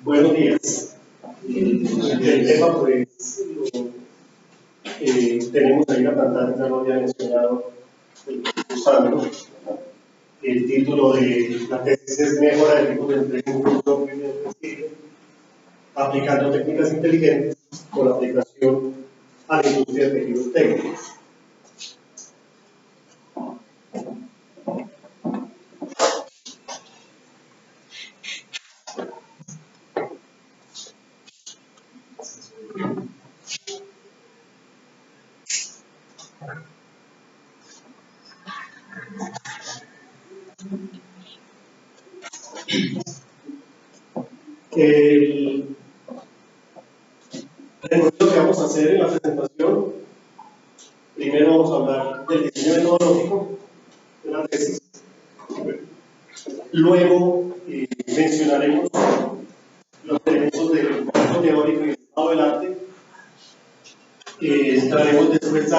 Buenos días. El tema, pues, tenemos ahí la pantalla, ya lo había mencionado Sandro. El título de la tesis es Mejora del tipo de empleo en un propio y flexible, aplicando técnicas inteligentes con aplicación a la industria de tejidos técnicos. El recorrido que vamos a hacer en la presentación, primero vamos a hablar del diseño metodológico de la tesis, luego mencionaremos los elementos del marco teórico y el estado del arte, entraremos después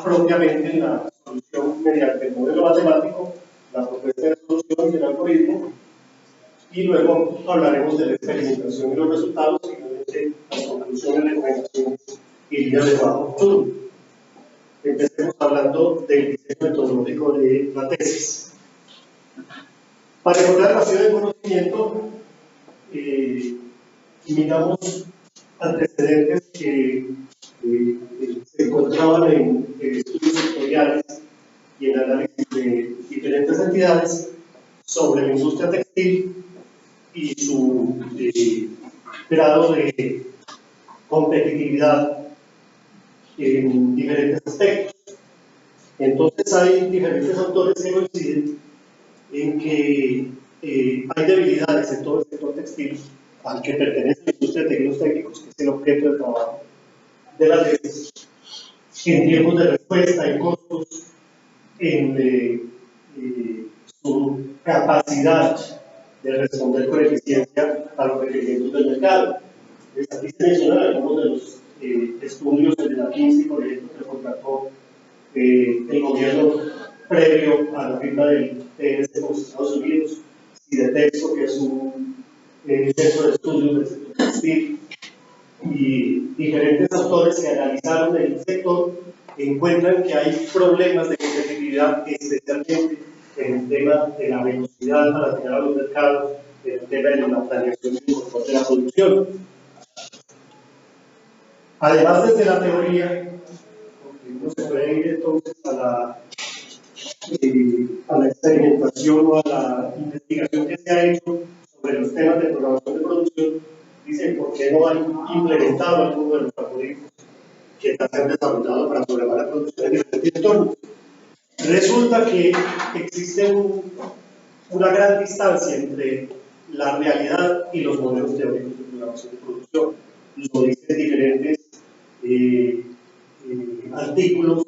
propiamente en la solución mediante el modelo matemático, la propuesta de solución y el algoritmo, y luego hablaremos de la experimentación y los resultados, y finalmente las conclusiones, recomendaciones y líneas de trabajo futuro. Empecemos hablando del diseño metodológico de la tesis. Para encontrar la base de conocimiento, miramos antecedentes que se encontraban en estudios sectoriales y en análisis de diferentes entidades sobre la industria textil y su grado de competitividad en diferentes aspectos. Entonces hay diferentes autores que coinciden en que hay debilidades en todo el sector textil al que pertenece la industria de tejidos técnicos, que es el objeto de trabajo de la tesis, en tiempos de respuesta, en costos, en su capacidad de responder con eficiencia a los requerimientos del mercado. Aquí se mencionan algunos de los estudios de la McKinsey, por ejemplo, que contrató el gobierno previo a la firma del TNC con los Estados Unidos, y de Texto, que es un centro de estudios del sector textil, y diferentes autores que analizaron el sector encuentran que hay problemas de competitividad, especialmente en el tema de la velocidad para llegar a los mercados, en el tema de la planeación y el control de la producción. Además, desde la teoría, uno se puede ir entonces a la experimentación o a la investigación que se ha hecho sobre los temas de programación de producción. Dice, ¿por qué no han implementado algunos de los algoritmos que se han desarrollado para programar la producción en diferentes entornos? Resulta que existe una gran distancia entre la realidad y los modelos teóricos de programación de producción. Lo dicen diferentes artículos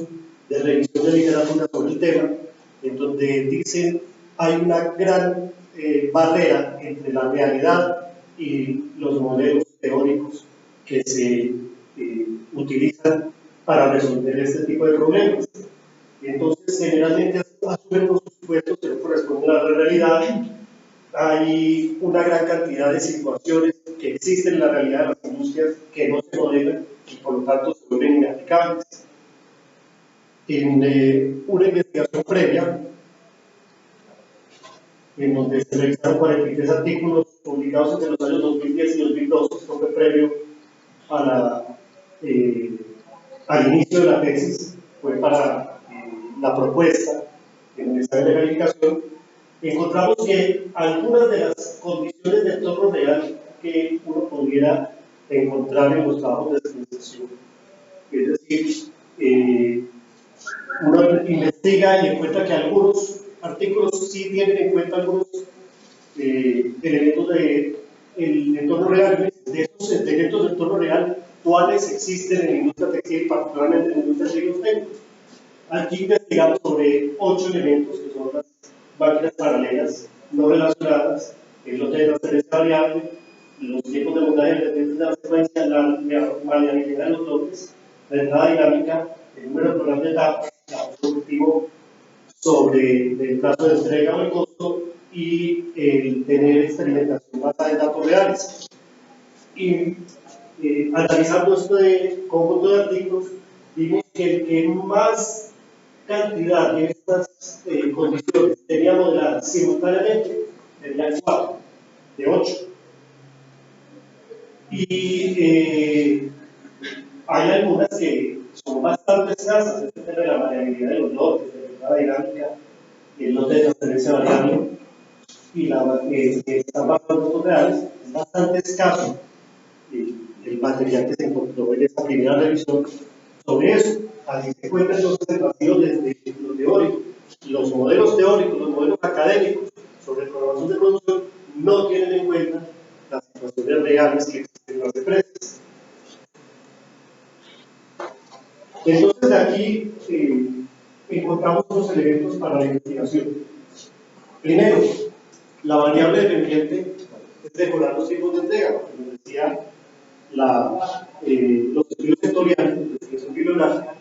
de revisión de literatura sobre el tema, en donde dicen hay una gran barrera entre la realidad y los modelos teóricos que se utilizan para resolver este tipo de problemas. Entonces, generalmente asumen los supuestos que no corresponden a la realidad. Hay una gran cantidad de situaciones que existen en la realidad de las industrias que no se modelan y por lo tanto se vuelven inaplicables. En una investigación previa, en donde se realizaron 43 artículos publicados entre los años 2010 y 2012, esto fue previo al inicio de la tesis, fue para la propuesta en el examen de calificación. Encontramos que algunas de las condiciones de entorno real que uno pudiera encontrar en los trabajos de especialización, es decir, uno investiga y encuentra que algunos artículos sí tienen en cuenta algunos elementos del entorno real. De estos elementos del entorno real, ¿cuáles existen en la industria textil, particularmente en la industria de tejidos técnicos? Aquí investigamos sobre 8 elementos, que son las máquinas paralelas no relacionadas, el lote de transferencia variable, los tiempos de montaje dependientes de la secuencia, la variabilidad de los lotes, la entrada dinámica, el número de programas de etapas, el objetivo sobre el plazo de entrega o el costo, y el tener experimentación basada en datos reales. Y analizando este conjunto de artículos, vimos que el que más cantidad de estas condiciones tenía modeladas simultáneamente tenía 4 de 8. Y hay algunas que son bastante escasas, es de la variabilidad de los lotes, de la dinámica, el lote de transferencia variable y la que están basados en datos reales, es bastante escaso el material que se encontró en esta primera revisión sobre eso. Así se cuenta entonces el vacío desde lo teórico. Los modelos teóricos, los modelos académicos sobre programación de producción no tienen en cuenta las situaciones reales que existen en las empresas. Entonces, de aquí encontramos dos elementos para la investigación. Primero, la variable dependiente es mejorar los tiempos de entrega, como decía los estudios sectoriales de investigación bibliográfica,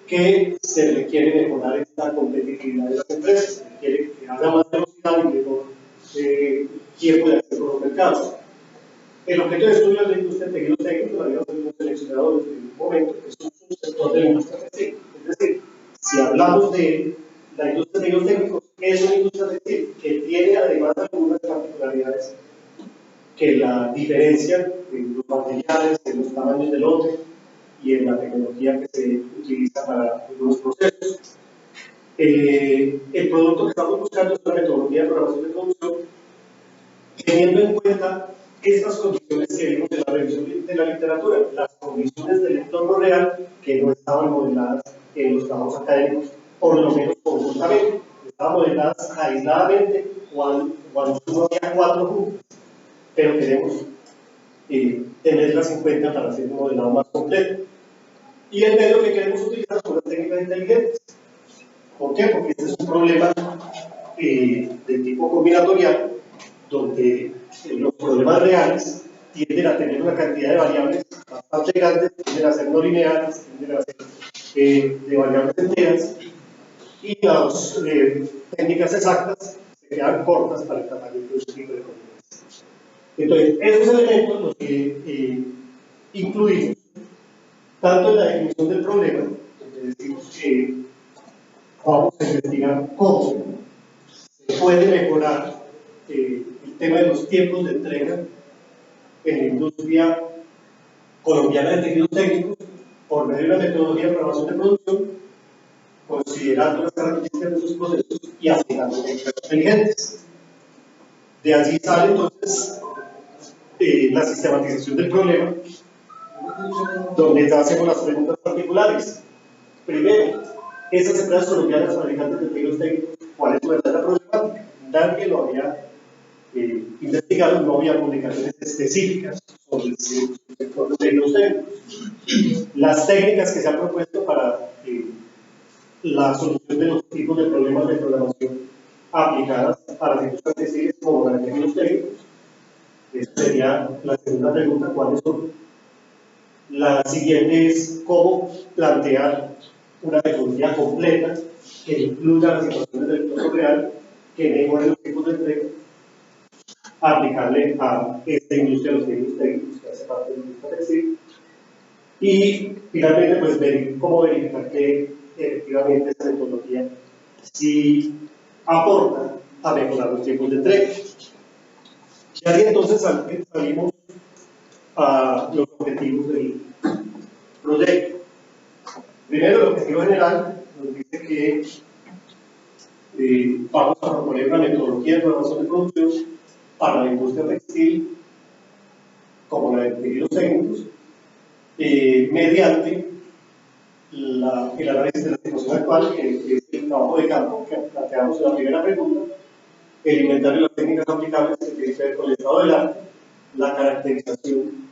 que se requiere mejorar esta competitividad de las empresas, se requiere que haya más velocidad y mejor tiempo de acceso a los mercados. El objeto de estudio es la industria de tejidos técnicos, habíamos seleccionado desde un momento que es un subsector de la industria textil. Es decir, si hablamos de la industria de tejidos técnicos, es una industria textil que tiene además algunas particularidades que la diferencian en los materiales, en los tamaños del lote y en la tecnología que se utiliza para algunos procesos. El producto que estamos buscando es una metodología de programación de producción, teniendo en cuenta estas condiciones que vimos en la revisión de la literatura, las condiciones del entorno real que no estaban modeladas en los trabajos académicos, por lo menos conjuntamente, estaban modeladas aisladamente cuando uno había 4 juntas, pero queremos tenerlas en cuenta para hacer un modelado más completo. Y el medio que queremos utilizar son las técnicas inteligentes. ¿Por qué? Porque este es un problema de tipo combinatorial, donde los problemas reales tienden a tener una cantidad de variables bastante grandes, tienden a ser no lineales, tienden a ser de variables enteras, y las técnicas exactas se quedan cortas para el tratamiento de este tipo de problemas. Entonces, esos elementos los que incluimos tanto en la definición del problema, donde decimos que vamos a investigar cómo se puede mejorar el tema de los tiempos de entrega en la industria colombiana de tejidos técnicos por medio de la metodología de programación de producción, considerando las características de sus procesos y aplicando técnicas inteligentes. De allí sale entonces la sistematización del problema, donde ya hacemos las preguntas particulares. Primero, esas empresas colombianas fabricantes de tejidos técnicos, ¿cuál es su verdadera problemática? Nadie lo había investigado, no había publicaciones específicas sobre el sector de tejidos técnicos. Las técnicas que se han propuesto para la solución de los tipos de problemas de programación aplicadas a las industrias textiles como la de tejidos técnicos. Esa sería la segunda pregunta, ¿cuáles son? La siguiente es cómo plantear una metodología completa que incluya las situaciones del entorno real, que mejore los tipos de entrega, aplicarle a esta industria, los tejidos técnicos, que hace parte de la industria textil. Y finalmente, pues cómo verificar que efectivamente esta metodología sí aporta a mejorar los tiempos de entrega. Y ahí entonces salimos a los objetivos del proyecto. Primero, el objetivo general nos dice que vamos a proponer una metodología de programación de producción para la industria textil, como la de tejidos técnicos, mediante el análisis de la situación actual, que es el trabajo de campo que planteamos en la primera pregunta, el inventario de las técnicas aplicables que tiene que ver con el estado del arte, la caracterización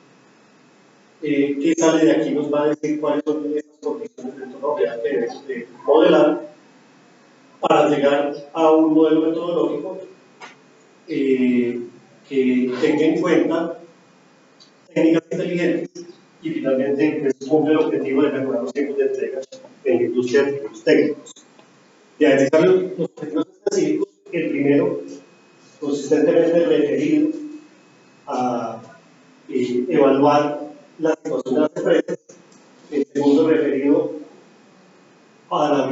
que sale de aquí nos va a decir cuáles son esas condiciones de entorno real que debemos de modelar para llegar a un modelo metodológico que tenga en cuenta técnicas inteligentes y finalmente pues, cumple el objetivo de mejorar los tiempos de entrega en la industria de los técnicos. De ahí salen los objetivos específicos. El primero consistentemente referido a evaluar la situación de las empresas, el segundo referido a la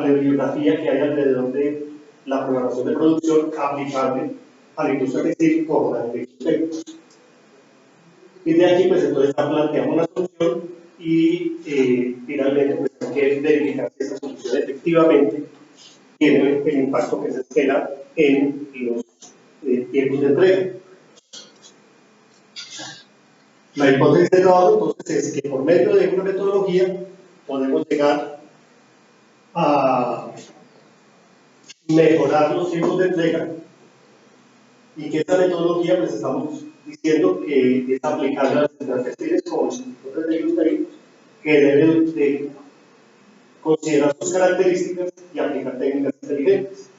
bibliografía que hay alrededor de la programación de producción aplicable a la industria textil como la de textil. Y de aquí, pues entonces planteamos una solución y finalmente, pues hay que verificar si esa solución efectivamente tiene el impacto que se espera en los tiempos de entrega. La hipótesis de trabajo, entonces, es que por medio de una metodología podemos llegar a mejorar los tiempos de entrega y que esta metodología, pues estamos diciendo que es aplicable a las empresas textiles como los sectores de industriales, que deben de considerar sus características y aplicar técnicas inteligentes.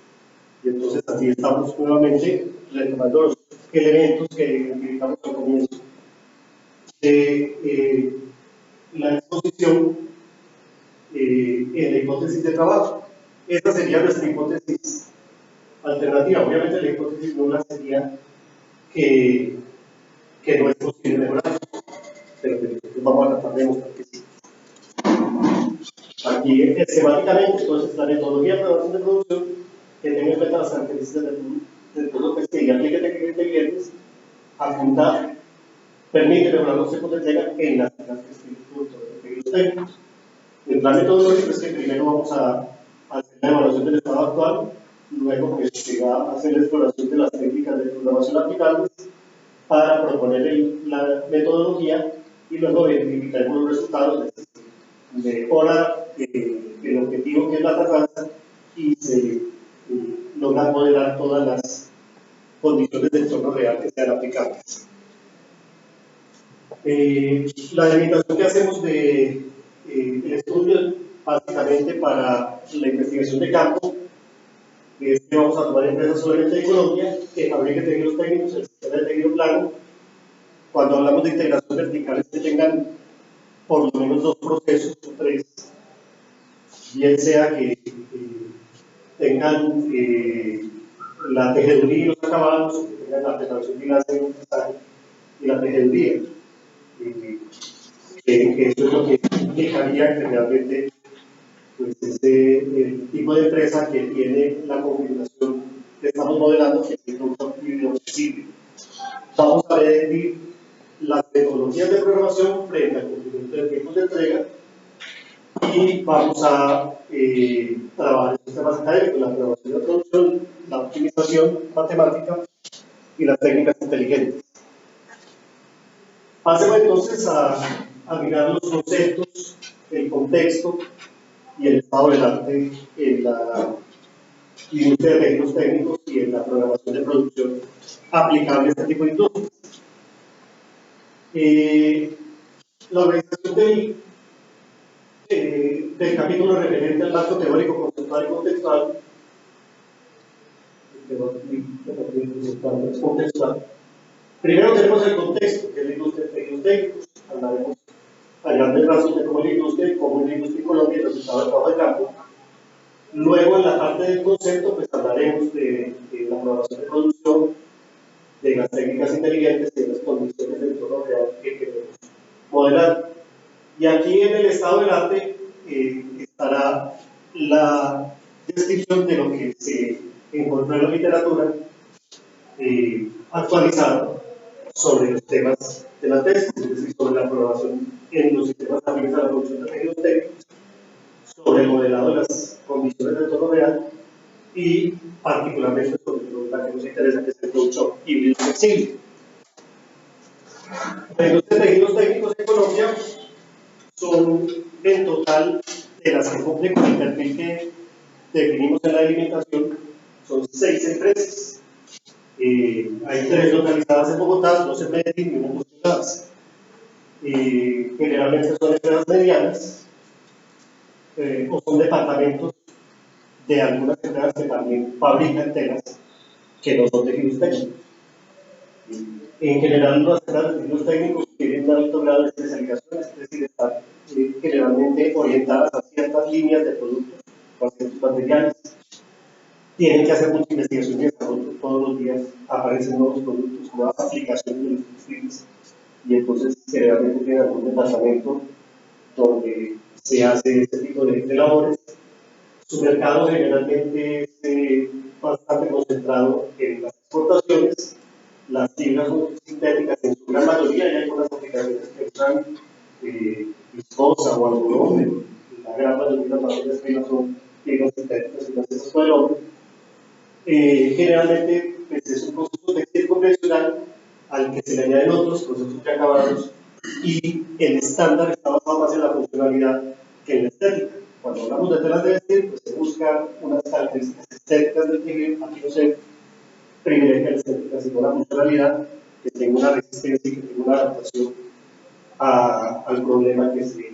Y entonces así estamos nuevamente retomando los elementos que identificamos al comienzo de la exposición en la hipótesis de trabajo. Esta sería nuestra hipótesis alternativa. Obviamente la hipótesis nula sería que no es posible mejorar, pero que nosotros vamos a tratar de demostrar que sí. Aquí esquemáticamente, entonces la metodología de programación de producción que tenga en cuenta las características del producto que aplique técnicas inteligentes, apunta, permite mejorar los tiempos de entrega en las productos técnicos. El plan metodológico es que primero vamos a hacer la evaluación del estado actual, luego pues, se va a hacer la exploración de las técnicas de programación aplicables para proponer la metodología y luego verificar los resultados de mejora el objetivo que es la tardanza y se logra modelar todas las condiciones del entorno real que sean aplicables. La delimitación que hacemos de el estudio básicamente para la investigación de campo es que vamos a tomar empresas solamente de Colombia que fabriquen tejidos técnicos, el sistema de tejido plano. Cuando hablamos de integración vertical es que tengan por lo menos dos procesos o tres, bien sea que tengan la tejeduría y los acabados, o que tengan la preparación y la tejeduría. Que eso es lo que implicaría que realmente pues, el tipo de empresa que tiene la configuración que estamos modelando, que es un híbrido flexible. Vamos a medir las metodologías de programación frente al cumplimiento de tiempos de entrega y vamos a trabajar en sistemas académicos, la programación de producción, la optimización matemática y las técnicas inteligentes. Pasemos entonces a mirar los conceptos, el contexto y el estado del arte en la industria de tejidos técnicos y en la programación de producción aplicable a este tipo de industrias. La organización del capítulo referente al marco teórico, conceptual y contextual. Primero tenemos el contexto, que es la industria de tejidos técnicos. Hablaremos a grandes rasgos de cómo es la industria en Colombia y los resultados del trabajo de campo. Luego, en la parte del concepto, pues hablaremos de la programación de producción, de las técnicas inteligentes y de las condiciones del entorno real que queremos modelar. Y aquí en el estado del arte estará la descripción de lo que se encontró en la literatura actualizada sobre los temas de la tesis, es decir, sobre la programación en los sistemas afines a la producción de tejidos técnicos, sobre el modelado de las condiciones del entorno real y particularmente sobre la que nos interesa, que es el producto híbrido flexible. La industria de tejidos técnicos en Colombia son en total de las que cumplen con el perfil que definimos en la delimitación, son 6 empresas. Hay 3 localizadas en Bogotá, 2 en Medellín y 1 en dos ciudades. Generalmente son empresas medianas o son departamentos de algunas empresas que también fabrican telas que no son tejidos técnicos. En general, las empresas de tejidos técnicos tienen un alto grado de especialización, es decir, están generalmente orientadas a ciertas líneas de productos o a ciertos materiales. Tienen que hacer mucha investigación y desarrollo todos los días aparecen nuevos productos, nuevas aplicaciones de los textiles, y entonces generalmente tiene algún departamento donde se hace este tipo de labores. Su mercado generalmente es bastante concentrado en las exportaciones. Las fibras son sintéticas en su gran mayoría, hay algunas aplicaciones que usan viscosa o algodón, pero la gran mayoría de las materias primas son fibras sintéticas y las hechas por el hombre. Generalmente pues, es un proceso textil convencional al que se le añaden otros procesos ya acabados, y el estándar está basado más en la funcionalidad que en la estética. Cuando hablamos de telas de vestir, pues se buscan unas características estéticas del tejido. Aquí no se privilegia la estética, sino la funcionalidad, que tenga una resistencia y que tenga una adaptación al problema que se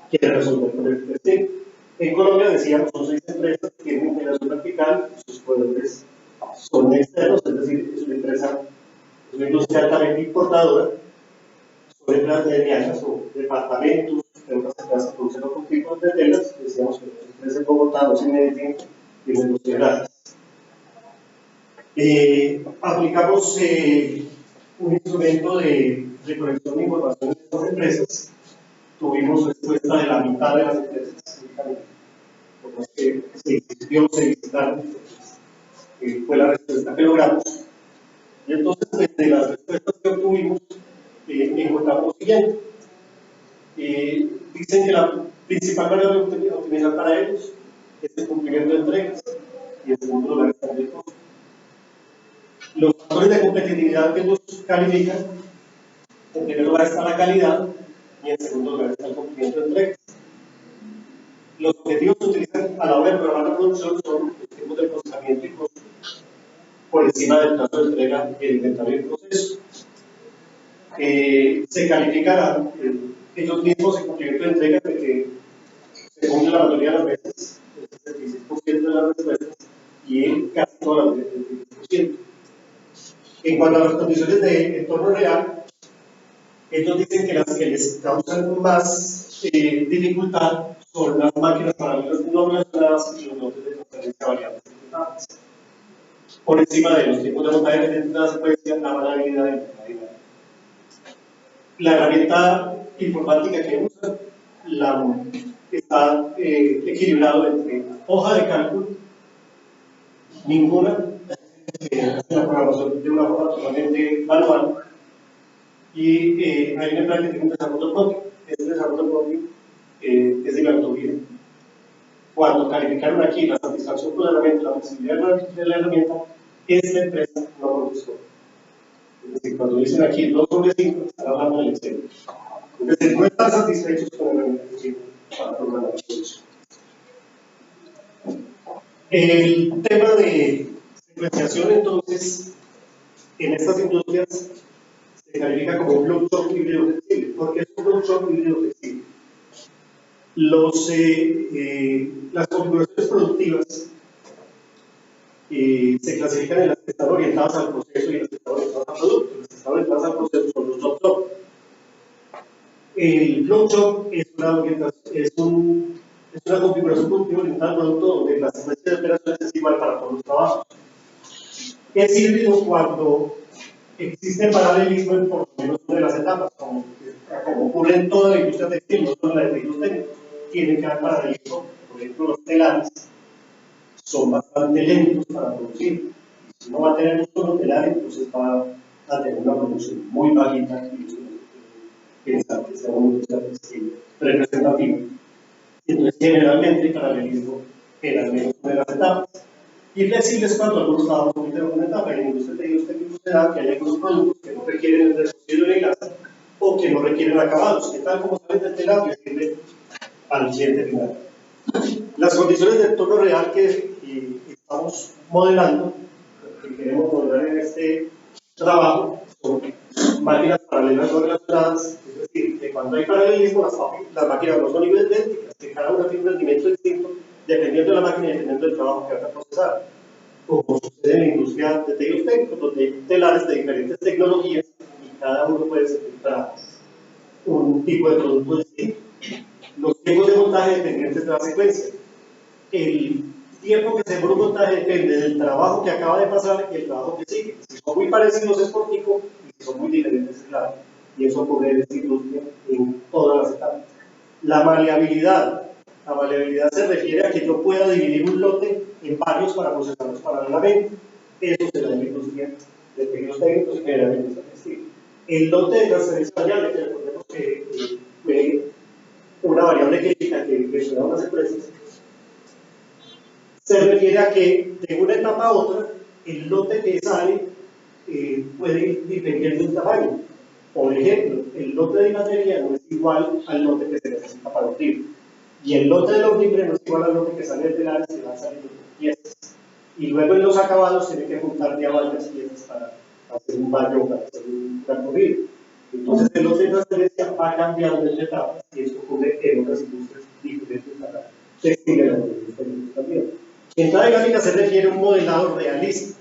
quiere resolver con el textil. En Colombia, decíamos, son 6 empresas que tienen integración vertical, sus proveedores son externos, es decir, es una empresa, es una industria altamente importadora, son empresas de viajes o departamentos de otras empresas que producen otros tipos de telas, decíamos que las empresas en Bogotá, dos en Medellín y en los gracias. Aplicamos un instrumento de recolección de información de estas empresas. Tuvimos respuesta de la mitad de las empresas, por las que se insistió, se visitaron, fue la respuesta que logramos. Y entonces, de las respuestas que obtuvimos, encontramos lo siguiente. Dicen que la principal manera de optimizar para ellos es el cumplimiento de entregas, y en segundo lugar está el costo. Los factores de competitividad que ellos califican, en primer lugar está la calidad y en segundo lugar está el cumplimiento de entregas. Los objetivos que utilizan a la hora de programar la producción son los tiempos de procesamiento y costo por encima del plazo de entrega y el inventario del proceso. Se calificarán ellos mismos el cumplimiento de entrega de que se cumple la mayoría de las veces, el 76% de las respuestas, y en casi todas las veces el 10%. En cuanto a las condiciones de entorno real, ellos dicen que las que les causan más dificultad son las máquinas paralelas no relacionadas y los lotes de transferencia variables ejecutables. Por encima de los tiempos de montaje dependientes de la secuencia, la variabilidad y la calidad. La herramienta informática que usan está equilibrado entre hoja de cálculo, ninguna, hace la programación de una forma totalmente manual, y hay una empresa que tiene un desarrollo propio. Este desarrollo propio es de la autovía. Cuando calificaron aquí la satisfacción con la herramienta, la flexibilidad de la herramienta, esta empresa no contestó. Es decir, cuando dicen aquí 2 sobre 5, están hablando del Excel. Es decir, no están satisfechos con la herramienta que tienen para programar la producción. El tema de secuenciación, entonces, en estas industrias se califica como un block shop híbrido flexible. ¿Por qué es un block shop híbrido flexible? Las configuraciones productivas se clasifican en las que están orientadas al proceso y las que están orientadas al producto. Las que están orientadas al proceso son los job shop. El flow shop es una configuración productiva orientada al producto donde la secuencia de operaciones es igual para todos los trabajos. Es híbrido cuando existe paralelismo en por lo menos una de las etapas, como ocurre en toda la industria textil, no solo en la de tejidos técnicos. Tiene que haber paralelismo. Por ejemplo, los telares son bastante lentos para producir. Si no va a tener un solo telar, entonces va a tener una producción muy bajita y pensar que sea una industria textil representativa. Entonces, generalmente el paralelismo en al menos una de las etapas. Y flexible es cuando algunos trabajos compiten en una etapa. En la industria de tejidos técnicos se da que hay algunos productos que no requieren el desarrollo de grasa o que no requieren acabados, que tal como salen del telar, que sirve al cliente final. Las condiciones de entorno real que estamos modelando, que queremos modelar en este trabajo, son máquinas paralelas no relacionadas, es decir, que cuando hay paralelismo, las máquinas no son idénticas, que cada una tiene un rendimiento distinto dependiendo de la máquina y dependiendo del trabajo que haga procesar. Como sucede en la industria de tejidos técnicos, donde hay telares de diferentes tecnologías y cada uno puede servir para un tipo de producto distinto. Los tiempos de montaje dependientes de la secuencia. tiempo que se demora un montaje depende del trabajo que acaba de pasar y el trabajo que sigue. Si son muy parecidos es cortico y si son muy diferentes es largo. Y eso ocurre en esta industria en todas las etapas. La maleabilidad se refiere a que yo pueda dividir un lote en varios para procesarlos paralelamente. Eso se da en la industria de tejidos técnicos y generalmente está textil. El lote de transferencia variable, que recordemos que fue una variable crítica que mencionaban las empresas, se refiere a que de una etapa a otra, el lote que sale puede ir diferiendo en tamaño. Por ejemplo, el lote de batería no es igual al lote que se necesita para un timbre. Y el lote de los timbres no es igual al lote que sale de telares que va a salir de piezas. Y luego en los acabados tiene que juntar ya varias piezas para hacer un baño o para hacer un recorrido. Entonces el lote de transferencia va cambiando entre etapas y esto ocurre en otras industrias diferentes a la textil y a la industria también. En la dinámica se refiere a un modelado realista.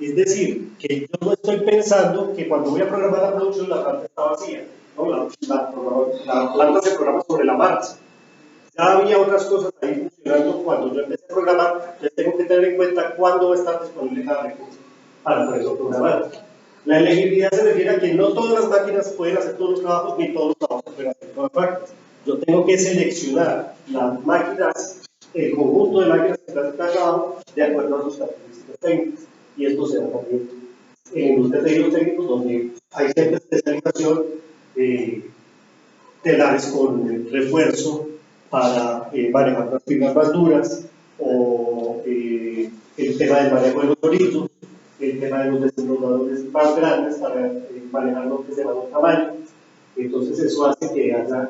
Es decir, que yo no estoy pensando que cuando voy a programar la producción la planta está vacía. ¿No? La planta se programa sobre la marcha. Ya había otras cosas ahí funcionando cuando yo empecé a programar, entonces tengo que tener en cuenta cuándo va a estar disponible cada recurso para poder programar. La elegibilidad se refiere a que no todas las máquinas pueden hacer todos los trabajos, ni todos los trabajos pueden hacer todas las máquinas. Yo tengo que seleccionar las máquinas, el conjunto de máquinas que están en cada trabajo, de acuerdo a sus características técnicas. Y esto se da también en industrias de tejidos técnicos, donde hay cierta especialización, telares con refuerzo para manejar las fibras más duras, o el tema del manejo de los doritos, el tema de los desmontadores más grandes para manejar lotes de mayor tamaño. Entonces eso hace que haya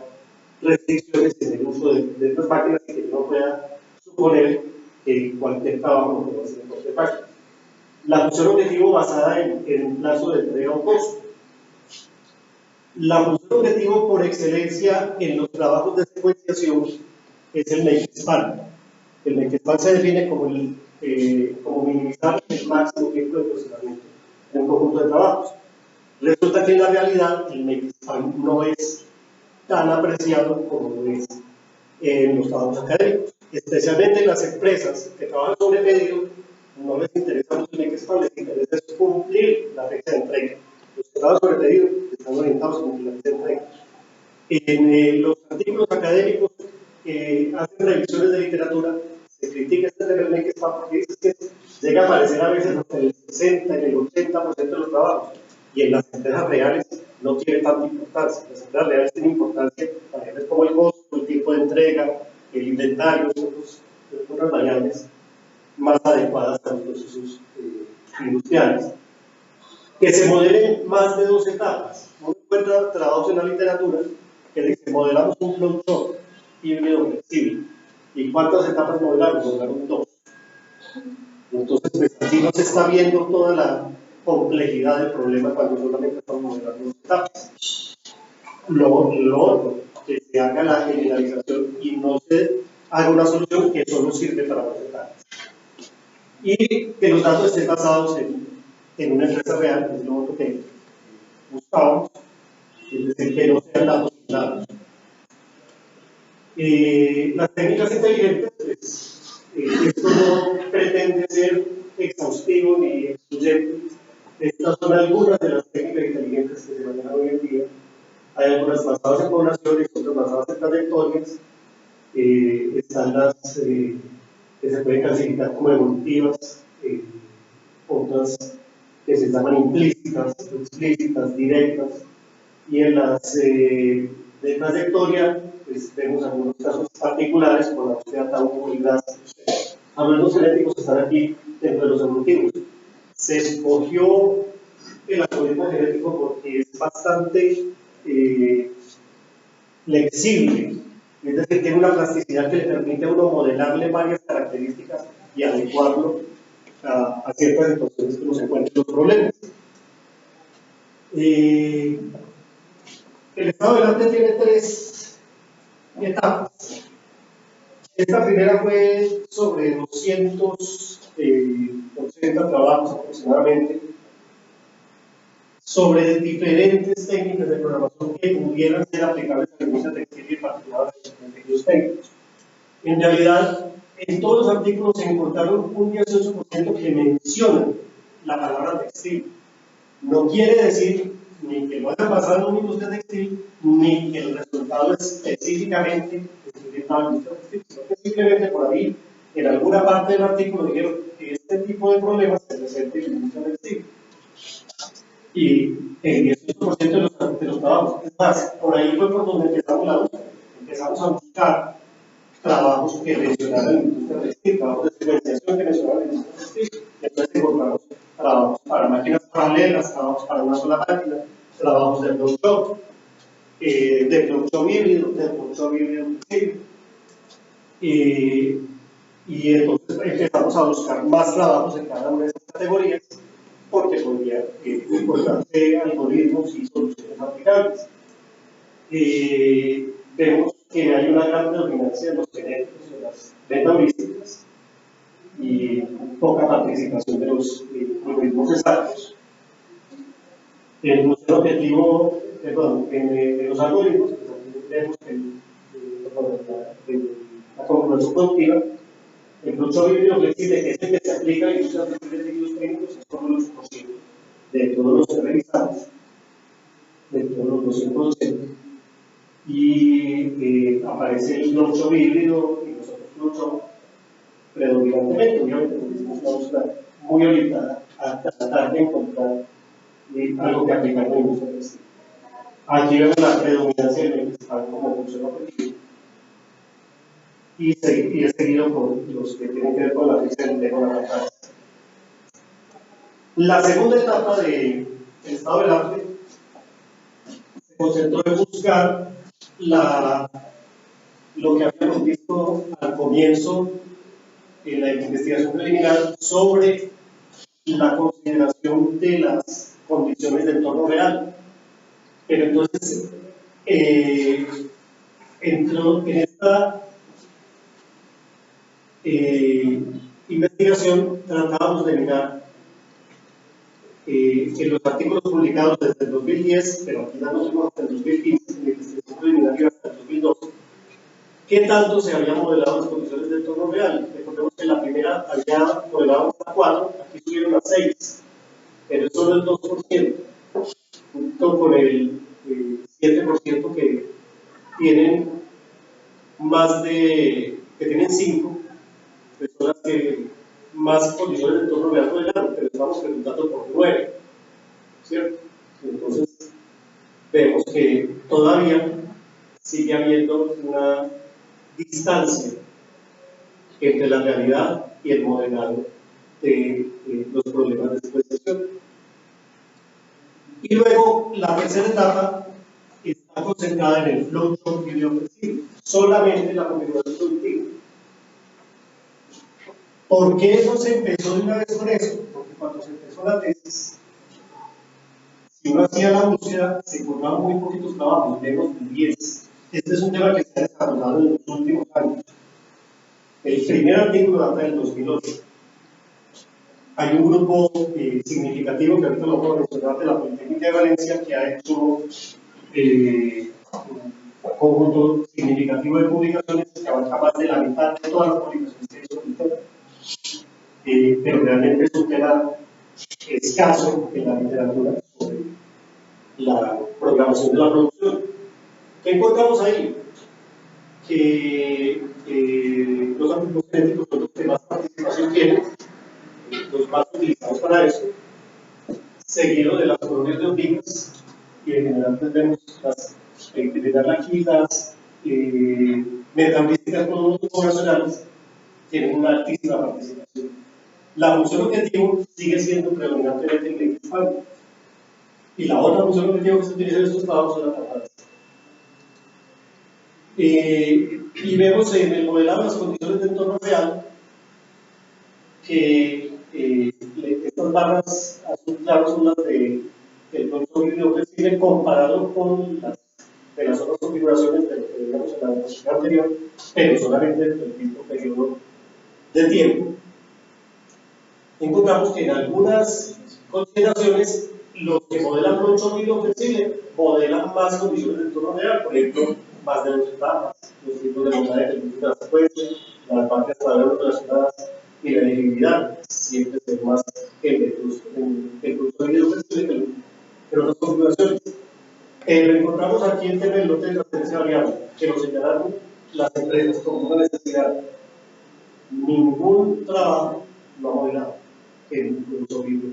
restricciones en el uso de estas máquinas y que no pueda suponer que cualquier trabajo lo pueda hacer en cualquier máquina. La función objetivo basada en un plazo de entrega o costo. La función objetivo por excelencia en los trabajos de secuenciación es el make span. El make span se define como minimizar el máximo tiempo de procesamiento en un conjunto de trabajos. Resulta que en la realidad el make span no es tan apreciado como lo es en los trabajos académicos. Especialmente en las empresas que trabajan sobre pedido, no les interesa mucho el make span, les interesa cumplir la fecha de entrega. Los que trabajan sobre pedido están orientados a cumplir la fecha de entrega. En los artículos académicos que hacen revisiones de literatura, se critica este tema del make span porque dice que llega a aparecer a veces hasta el 60, en el 80% de los trabajos, y en las empresas reales no tiene tanta importancia. Las empresas reales tienen importancia para ver como el costo, el tiempo de entrega, el inventario, otras variables más adecuadas a los procesos industriales. Que se modelen más de 2 etapas. Uno encuentra trabajos en la literatura que dice modelamos un flow chart híbrido flexible. ¿Y cuántas etapas modelamos? Modelaron 2. Entonces, pues, así no se está viendo toda la complejidad del problema cuando solamente estamos modelando 2 etapas. Lo otro, que se haga la generalización y no se haga una solución que solo sirve para 2 etapas. Y que los datos estén basados en una empresa real, que es lo otro que buscamos, es decir, que no sean datos inflados. Las técnicas inteligentes, pues, esto no pretende ser exhaustivo ni excluyente. Estas son algunas de las técnicas inteligentes que se manejan hoy en día. Hay algunas basadas en poblaciones, otras basadas en trayectorias. Están las que se pueden clasificar como evolutivas, otras que se llaman implícitas, explícitas, directas, y en las de trayectoria pues, vemos algunos casos particulares con la búsqueda tau y gas. Algunos genéticos están aquí dentro de los evolutivos. Se escogió el algoritmo genético porque es bastante flexible, es decir, tiene una plasticidad que le permite a uno modelarle varias características y adecuarlo a ciertas situaciones que nos encuentren los problemas. El estado del arte tiene 3 etapas. Esta primera fue sobre 280 trabajos aproximadamente, sobre diferentes técnicas de programación que pudieran ser aplicables a la industria textil y en particular a los tejidos técnicos. En realidad, En todos los artículos se encontraron un 18% que menciona la palabra textil. No quiere decir ni que no haya pasado una industria textil, ni que el resultado específicamente esté orientado a la industria textil, sino que simplemente por ahí, en alguna parte del artículo, dijeron que este tipo de problemas se presenta en la industria textil. Y el 18% de los trabajos. Es más, por ahí fue por donde empezamos la búsqueda. Empezamos a buscar trabajos que mencionaran la industria textil, trabajos de secuenciación que mencionaran la industria textil. Y entonces encontramos trabajos para máquinas paralelas, trabajos para una sola máquina, trabajos de blockchain, de blockchain híbrido textil. Y entonces empezamos a buscar más trabajos en cada una de esas categorías porque podría encontrarse algoritmos y soluciones aplicables. Vemos que hay una gran predominancia de los genéticos en las metaheurísticas y poca participación de los algoritmos exactos. El objetivo, en los algoritmos, pues vemos que la conclusión productiva, el blockchain híbrido flexible, que es el que se aplica a la industria de tejidos técnicos, es como el 8% de todos los que revisamos, de todos los 280. Y aparece el blockchain híbrido y nosotros blockchain predominantemente, obviamente, porque hicimos una búsqueda muy orientada a tratar de encontrar algo que aplicar en la industria textil. Aquí vemos la predominancia del principal como función objetivo y es seguido por los que tienen que ver con la física del tema de la pantalla. La segunda etapa del estado del arte se concentró en buscar lo que habíamos visto al comienzo en la investigación preliminar sobre la consideración de las condiciones del entorno real. Pero entonces, entró en esta investigación, tratábamos de mirar en los artículos publicados desde el 2010, pero aquí ya nos fuimos hasta el 2015, en la investigación preliminar hasta el 2012, ¿qué tanto se habían modelado las condiciones del entorno real? Recordemos que la primera había modelado hasta 4, aquí subieron a 6, pero es solo el 2%, junto con el 7% que tienen que tienen 5, que son las que más condiciones de entorno real modelaron, pero estamos preguntando por 9, ¿cierto? Entonces, vemos que todavía sigue habiendo una distancia entre la realidad y el modelado de los problemas de secuenciación. Y luego, la tercera etapa está concentrada en el flowchart biblioflexible, solamente la configuración productiva. ¿Por qué no se empezó de una vez con eso? Porque cuando se empezó la tesis, si uno hacía la búsqueda, se encontraban muy poquitos trabajos, menos de 10. Este es un tema que se ha desarrollado en los últimos años. El primer artículo data del 2008. Hay un grupo significativo, que ahorita lo voy a mencionar, de la Politécnica de Valencia, que ha hecho un conjunto significativo de publicaciones que abarca más de la mitad de todas las publicaciones que ha hecho el tema. Pero realmente es un tema escaso en la literatura sobre la programación de la producción. ¿Qué encontramos ahí? Que los algoritmos genéticos son los que más participación tienen, los más utilizados para eso, seguido de las colonias de hormigas, y en general tendremos aquí las metaheurísticas poblacionales tienen una altísima participación. La función objetivo sigue siendo predominantemente el principal, y la otra función objetivo que se utiliza en estos trabajos son las tablazas. Y vemos en el modelado de las condiciones de entorno real que estas barras azul claro son las del blockchain híbrido flexible comparado con las de las otras configuraciones de lo que veíamos en la diapositiva anterior, pero solamente en el mismo periodo de tiempo. Encontramos que en algunas consideraciones los que modelan blockchain híbrido flexible modelan más condiciones de entorno real, por ejemplo, más de 2 etapas, los tipos de montaje, el tipo de la secuencia, las varias tablas relacionadas y la elegibilidad siempre es más el curso de video que otras configuraciones. Lo encontramos aquí en tema del lote de transferencia variable, que nos señalaron las empresas como una necesidad. Ningún trabajo lo ha modelado en el curso de video,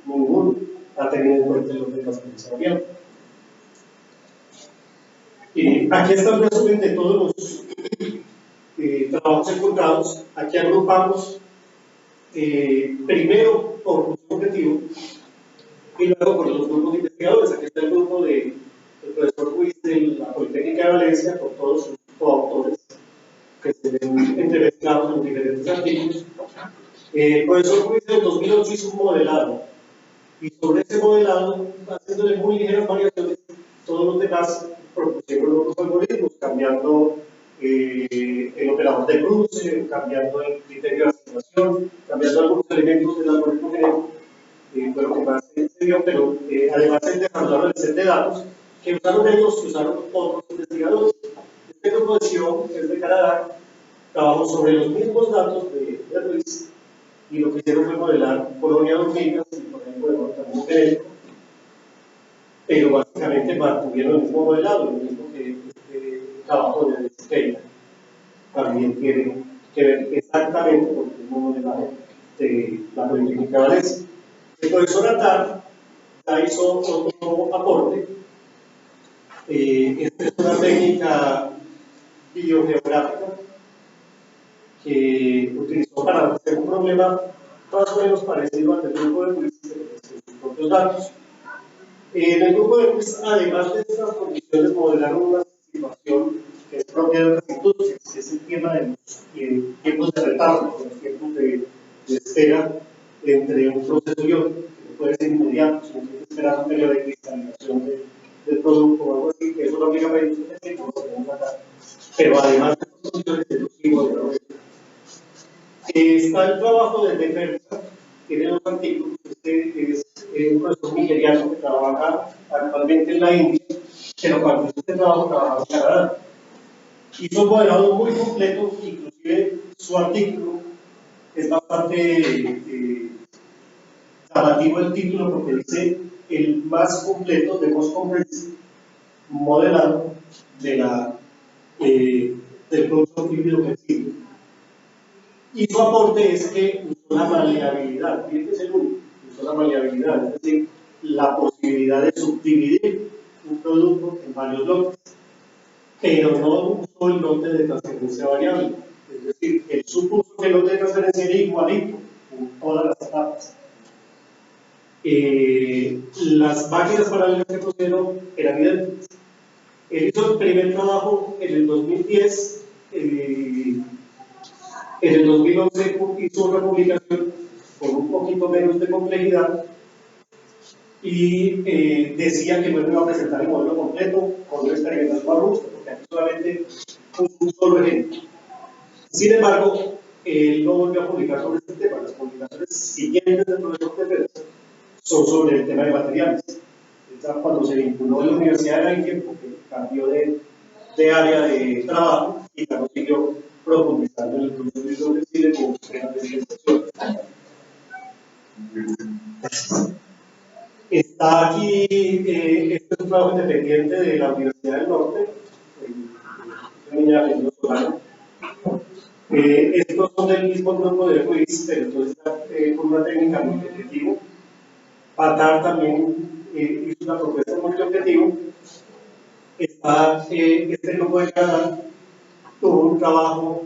ninguno ha tenido en cuenta el lote de transferencia variable. Aquí está el resumen de todos los trabajos encontrados. Aquí agrupamos primero por función objetivo y luego por los grupos de investigadores. Aquí está el grupo del profesor Ruiz de la Politécnica de Valencia con todos sus coautores que se ven entrevistados en los diferentes artículos. El profesor Ruiz en 2008 hizo un modelado y sobre ese modelado, haciéndole muy ligeras variaciones, todos los demás propusieron otros algoritmos, cambiando el operador de cruce, cambiando el criterio de asignación, cambiando algunos elementos del algoritmo genérico, fue lo que más se vio, pero además se desarrollaron el set de datos que usaron ellos y usaron otros investigadores. Este grupo de Sion, que es de Canadá, trabajó sobre los mismos datos de Ruiz y lo que hicieron fue modelar colonia de hormigas y por ejemplo de también genérico, pero básicamente mantuvieron el mismo modelado, lo mismo que este trabajo de Steiner también tiene que ver exactamente con el mismo modelado de la Politécnica de Valencia. El profesor Attar ya hizo otro aporte. Esta es una técnica biogeográfica que utilizó para hacer un problema más o menos parecido al del grupo de Ruiz, pero con sus propios datos. En el grupo de Ruiz, además de estas condiciones, modelaron una situación que es propia de otras industrias, que es el tema de los tiempos de retardo, los tiempos de espera entre un proceso y otro, que puede ser inmediato, si no hay que esperar un periodo de cristalización del producto o algo así, que eso no aplica para la industria, pero además de estas condiciones, es lo que modelamos. Está el trabajo de Deferza, tiene dos artículos. Este es un profesor nigeriano que trabaja actualmente en la India, pero cuando hizo este trabajo trabajaba en Canadá. Hizo un modelado muy completo, inclusive su artículo es bastante llamativo el título porque dice el más completo, de most comprehensive modelado del producto híbrido flexible. Y su aporte es que usó la maleabilidad, y este es el único, usó la maleabilidad, es decir, la posibilidad de subdividir un producto en varios lotes, pero no usó el lote de transferencia variable, es decir, él supuso que el lote de transferencia era igualito en todas las etapas. Las máquinas paralelas que pusieron eran idénticas. Él hizo el primer trabajo en el 2010. En el 2011 hizo una publicación con un poquito menos de complejidad y decía que no iba a presentar el modelo completo con una experimentación más robusta, porque aquí solamente un solo ejemplo. Sin embargo, él no volvió a publicar sobre este tema. Las publicaciones siguientes del profesor de Pérez son sobre el tema de materiales. Cuando se vinculó en la Universidad de la India, porque cambió de área de trabajo y ya no siguió profundizando en el proceso de Chile como tema de investigación. Está aquí, este es un trabajo independiente de la Universidad del Norte, una niña de Solano. Estos son del mismo grupo de Ruiz, pero entonces con una técnica muy objetiva. Attar también hizo una propuesta muy objetiva. Está este grupo de Canadá tuvo un trabajo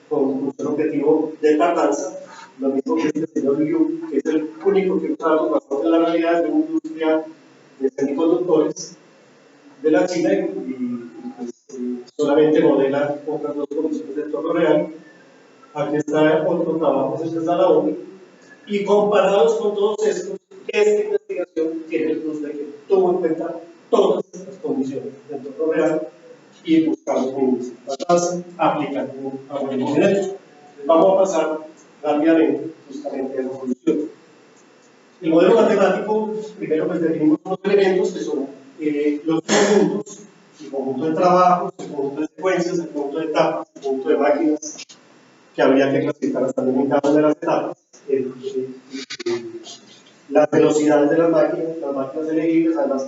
con un objetivo de tardanza, lo mismo que este señor Liu, que es el único que usa bastante la realidad de una industria de semiconductores de la China y pues, solamente modela otras dos condiciones del entorno real. Aquí está otro trabajo que se da la ONU y comparados con todos estos, esta investigación tiene el plus de que tuvo en cuenta todas las condiciones del entorno real y buscamos un tasa aplicando a algoritmos genéticos. Vamos a pasar rápidamente justamente a la solución. El modelo matemático, primero pues definimos unos elementos que son los conjuntos, el conjunto de trabajos, el conjunto de secuencias, el conjunto de etapas conjunto de máquinas que habría que clasificar también en cada una de las etapas. Las velocidades de las máquinas elegibles, además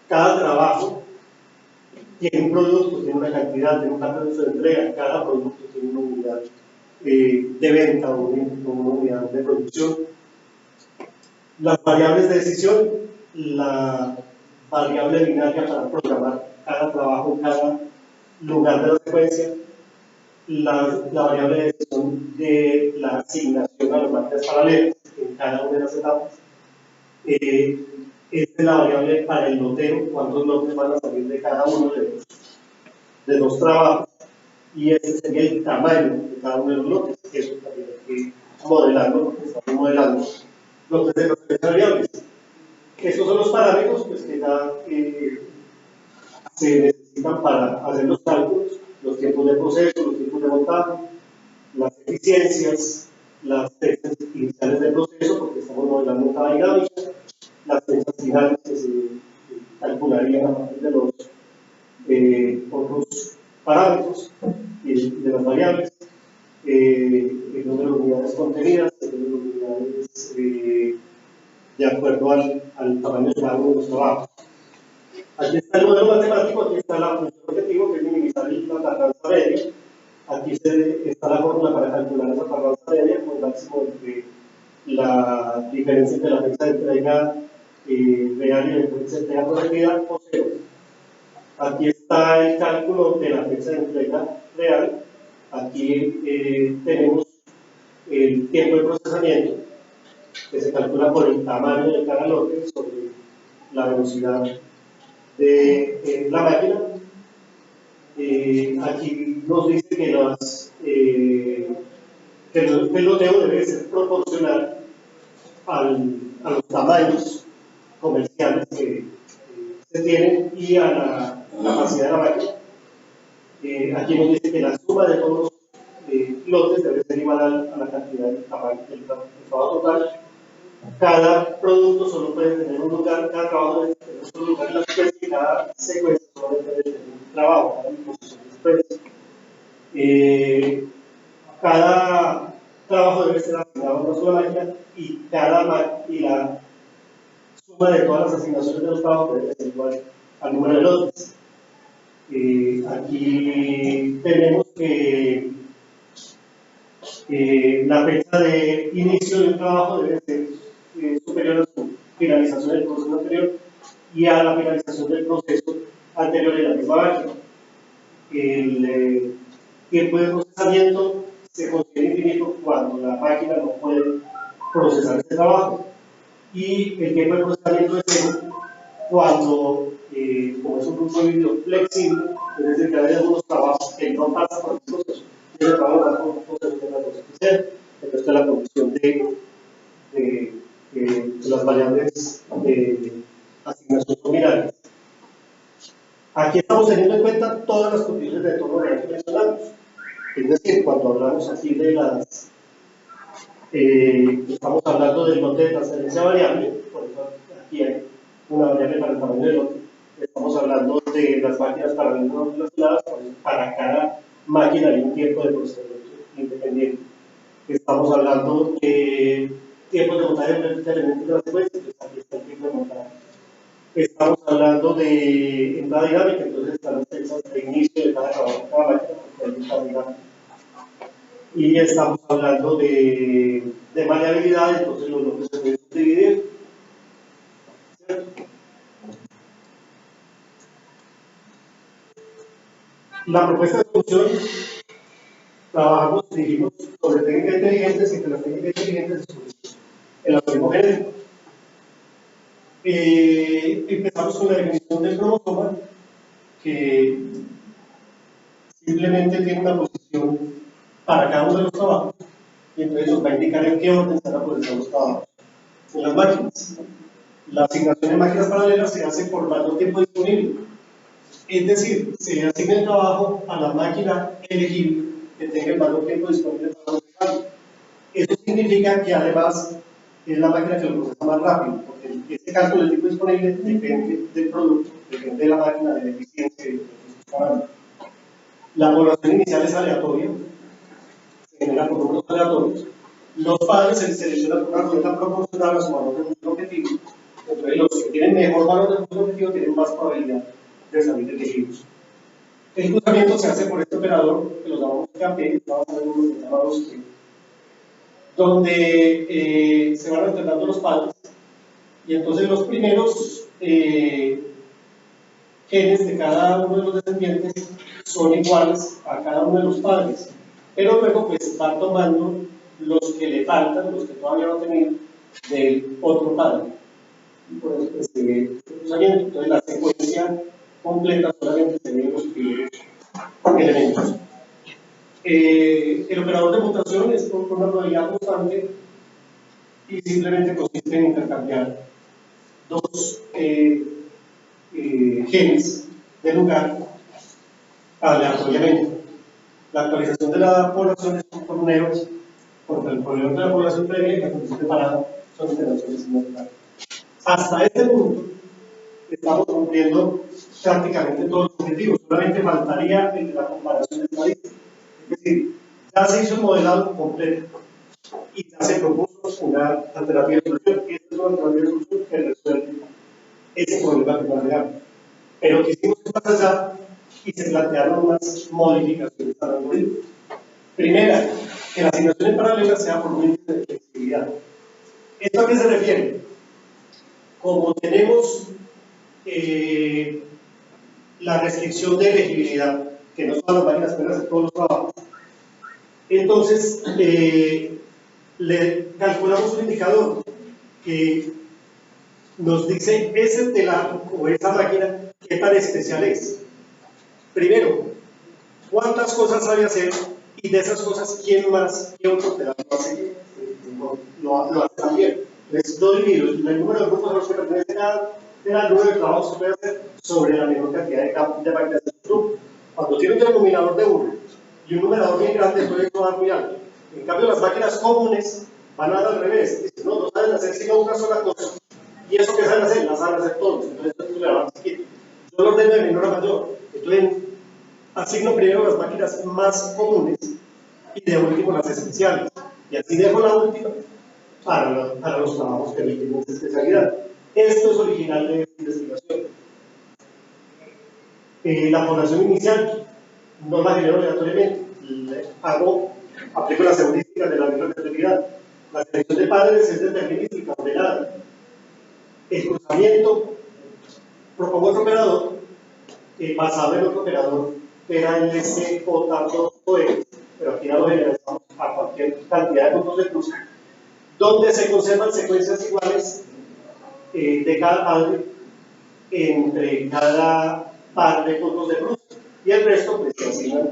cada trabajo tiene un producto, tiene una cantidad, tiene un plazo de entrega, cada producto tiene una unidad de venta o una unidad de producción. Las variables de decisión, la variable binaria para programar cada trabajo, cada lugar de la secuencia, la variable de decisión de la asignación a las máquinas paralelas en cada una de las etapas. Esta es la variable para el loteo, cuántos lotes van a salir de cada uno de los trabajos, y ese sería el tamaño de cada uno de los lotes. Eso también hay que modelarlo, porque estamos modelando lotes de las tres variables. Estos son los parámetros pues, que ya se necesitan para hacer los cálculos, los tiempos de proceso, los tiempos de montaje, las eficiencias, las fechas iniciales del proceso, porque estamos modelando cada dinámica, las fechas finales que se calcularían a partir de los otros parámetros de las variables, el número de unidades contenidas, el número de unidades de acuerdo al tamaño de cada uno de los trabajos. Aquí está el modelo matemático, aquí está la función objetivo, que es minimizar la tardanza media. Aquí está la fórmula para calcular esa tardanza media, con el máximo entre la diferencia entre la fecha de entrega real y la fecha de entrega prometida o cero. Aquí está el cálculo de la fecha de entrega real. Aquí tenemos el tiempo de procesamiento, que se calcula por el tamaño de cada lote sobre la velocidad de la máquina. Aquí nos dice que el loteo debe ser proporcional a los tamaños comerciales que se tienen y a la capacidad de la máquina. Aquí nos dice que la suma de todos los lotes debe ser igual a la cantidad del trabajo total. Cada producto solo puede tener un lugar, cada trabajo debe tener un lugar en la secuencia, y cada secuencia solo debe tener un trabajo, cada disposición de secuencia. Cada trabajo debe ser asignado a una sola máquina y la suma de todas las asignaciones de los trabajos debe ser igual al número de lotes. Aquí tenemos que la fecha de inicio de un trabajo debe ser superior a su finalización del proceso anterior y a la finalización del proceso anterior en la misma máquina. El tiempo de procesamiento se considera infinito cuando la máquina no puede procesar este trabajo, y el tiempo de procesamiento es cero cuando, como es un fluido flexible, es decir, que hay algunos trabajos que no pasan por el proceso, y el trabajo va por un proceso de la procesación. Entonces, esta es la producción de las variables de asignación nominales. Aquí estamos teniendo en cuenta todas las condiciones de entorno real que mencionamos. Es decir, cuando hablamos aquí de las estamos hablando del lote de transferencia variable, por eso aquí hay una variable para el tamaño del lote. Estamos hablando de las máquinas paralelas no relacionadas, para cada máquina hay un tiempo de procesamiento independiente. Estamos hablando de tiempos de montaje de elementos de la secuencia, entonces aquí está el tiempo de montaje. Estamos hablando de entrada dinámica, entonces están las fechas de inicio de cada trabajo, cada máquina, porque hay entrada dinámica. Y estamos hablando de variabilidad, entonces los bloques se pueden subdividir. ¿Cierto? La propuesta de solución, dijimos sobre técnicas inteligentes, y entre las técnicas inteligentes el algoritmo genético. Empezamos con la definición del cromosoma, que simplemente tiene una posición para cada uno de los trabajos, y entonces nos va a indicar en qué orden están apareciendo los trabajos en las máquinas. La asignación de máquinas paralelas se hace por valor tiempo disponible, es decir, se le asigna el trabajo a la máquina elegible que tenga el valor tiempo disponible para procesarlo. Eso significa que además es la máquina que lo procesa más rápido, porque este cálculo del tiempo disponible depende del producto, depende de la máquina, de la eficiencia y de los parámetros. La población inicial es aleatoria, se genera por números aleatorios. Los padres se seleccionan por una ruleta proporcional a su valor de función objetivo. Entonces, los que tienen mejor valor de función objetivo tienen más probabilidad de salir elegidos. El cruzamiento se hace por este operador, que lo llamamos KP, vamos a ver unos llamados P, donde se van alternando los padres, y entonces los primeros genes de cada uno de los descendientes son iguales a cada uno de los padres, pero luego pues va tomando los que le faltan, los que todavía no tenían, del otro padre. Y por eso pues, se ve este cruzamiento. Entonces la secuencia completa solamente se ve los primeros elementos. El operador de mutación es por una probabilidad constante y simplemente consiste en intercambiar dos genes de lugar aleatoriamente. La actualización de la población es por números, porque el problema de la población previa y la condición separada son interacciones simultáneas. Hasta este punto estamos cumpliendo prácticamente todos los objetivos, solamente faltaría el de la comparación estadística. Es decir, ya se hizo el modelado completo y ya se propuso una alternativa de solución. Esta es una alternativa de solución que resuelve ese problema que planteamos. Pero quisimos ir más allá y se plantearon unas modificaciones al algoritmo. Primera, que la asignación en paralela sea por un índice de flexibilidad. ¿Esto a qué se refiere? Como tenemos la restricción de elegibilidad, que no todas las máquinas pueden hacer todos los trabajos, entonces le calculamos un indicador que nos dice ese telar o esa máquina qué tan especial es. Primero, cuántas cosas sabe hacer y de esas cosas, quién más que otro telar lo hace, lo hace también. Entonces, yo divido el número de grupos a los que pertenece cada número de trabajos que puede hacer sobre la menor cantidad de máquinas de su grupo. Cuando tiene un denominador de 1 y un numerador bien grande, puede tomar muy alto. En cambio, las máquinas comunes van a dar al revés. Dicen, no saben hacer sino una sola cosa. Y eso que saben hacer, las saben hacer todos. Entonces, esto le va más chiquito. Yo lo ordeno de menor a mayor. Entonces, asigno primero las máquinas más comunes y de último las esenciales. Y así dejo la última para los trabajos que requieren de especialidad. Esto es original de esta investigación. La población inicial no la genero aleatoriamente. Aplico las heurísticas de la microespecialidad. La selección de padres es determinística, ordenada. El cruzamiento, propongo otro operador basado en otro operador que era el SJ2OX, pero aquí ya lo generalizamos a cualquier cantidad de puntos de cruce, donde se conservan secuencias iguales de cada padre entre cada par de puntos de cruce, y el resto pues se asignan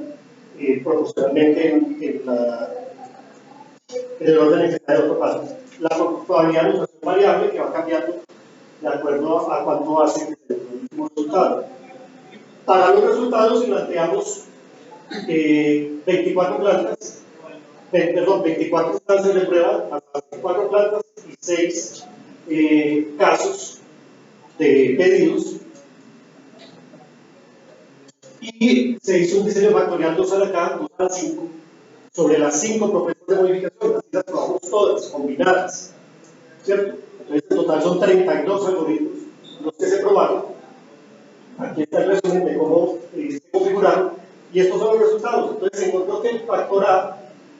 proporcionalmente en el orden en que está el otro paso. La probabilidad de mutación variable que va cambiando de acuerdo a cuánto hace que se dé el último resultado. Para los resultados planteamos 24 plantas, perdón, 24 instancias de prueba, hasta 24 plantas y 6 casos de pedidos. Y se hizo un diseño factorial 2 a la K, 2 a la 5, sobre las 5 propuestas de modificación, así las probamos todas, combinadas, ¿cierto? Entonces, en total son 32 algoritmos los que se probaron. Aquí está el resumen de cómo se configuraron, y estos son los resultados. Entonces, se encontró que el factor A,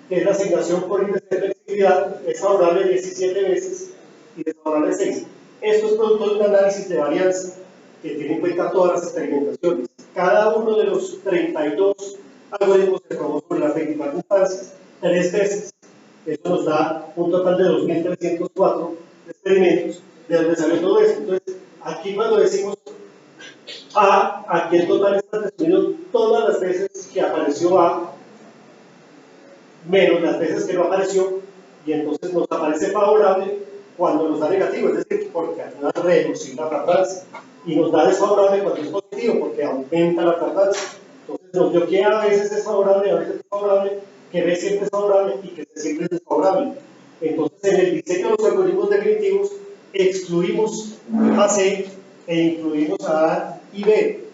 que es la asignación por índice de flexibilidad, es favorable 17 veces y desfavorable 6. Esto es producto de un análisis de varianza que tiene en cuenta todas las experimentaciones. Cada uno de los 32 algoritmos se probó sobre las 24 instancias 3 veces. Esto nos da un total de 2.304 experimentos, de donde salió todo esto. Entonces, aquí cuando decimos A, aquí en total está destruido todas las veces que apareció A, menos las veces que no apareció, y entonces nos aparece favorable cuando nos da negativo, es decir, porque ayuda a reducir la tardanza, y nos da desfavorable cuando es positivo, porque aumenta la tardanza. Entonces nos dio que A veces es favorable, a veces es favorable, que B siempre es favorable y que C siempre es desfavorable. Entonces, en el diseño de los algoritmos definitivos, excluimos a C e incluimos a A y B.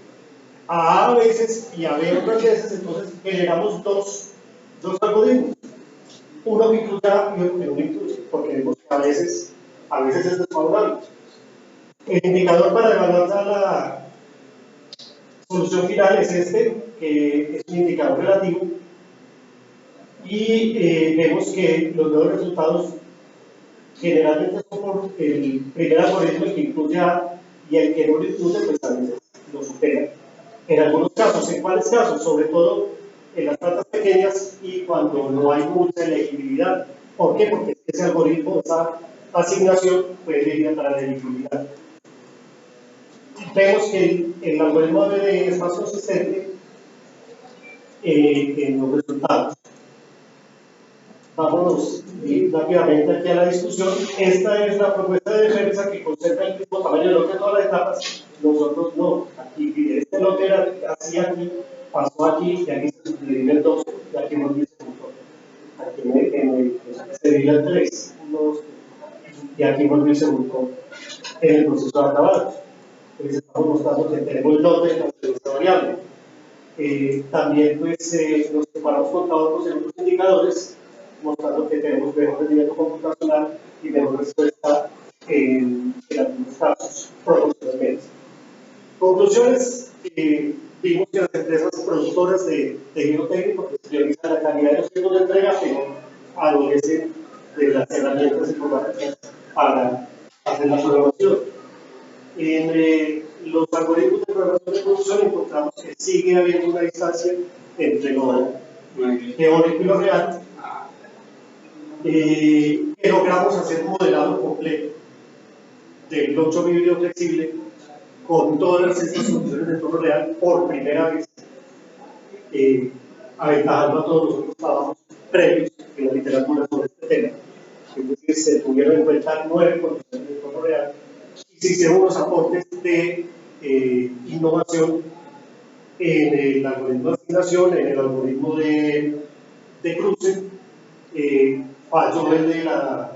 A veces y a B otras veces, entonces generamos dos algoritmos. Uno que incluya y otro que no incluye, porque vemos que a veces es desfavorable. El indicador para evaluar la solución final es este, que es un indicador relativo, y vemos que los nuevos resultados generalmente son por el primer algoritmo, el que incluye A, y el que no lo incluye, pues a veces lo supera. En algunos casos, ¿en cuáles casos? Sobre todo en las plantas pequeñas y cuando no hay mucha elegibilidad. ¿Por qué? Porque ese algoritmo, esa asignación puede ir para la elegibilidad. Vemos que el algoritmo ABD es más consistente en los resultados. Vámonos rápidamente aquí a la discusión. Esta es la propuesta de defensa que conserva el mismo tamaño de lote de todas las etapas. Nosotros no. Aquí, este lote era así aquí, pasó aquí, y aquí se subdivide en 2, y aquí hemos visto aquí se divide en 3, y aquí hemos visto en el proceso de acabado. Entonces estamos mostrando que tenemos el lote de la variable. También pues, nos comparamos con otros en otros indicadores, mostrando que tenemos mejor rendimiento computacional y mejor respuesta en algunos casos, proporcionalmente. Conclusiones, vimos que las empresas productoras de tejido técnico que priorizan la calidad de los tiempos de entrega, pero adolecen de las herramientas informáticas para hacer la programación. En los algoritmos de programación de producción encontramos que sigue habiendo una distancia entre lo teórico y lo real, que logramos hacer un modelado completo del 8 híbrido flexible con todas estas soluciones de entorno real por primera vez, aventajando a todos los otros trabajos previos en la literatura sobre este tema. Es decir, se tuvieron en cuenta 9 condiciones de entorno real y se hicieron unos aportes de innovación en el algoritmo de asignación, en el algoritmo de cruce, falló el de la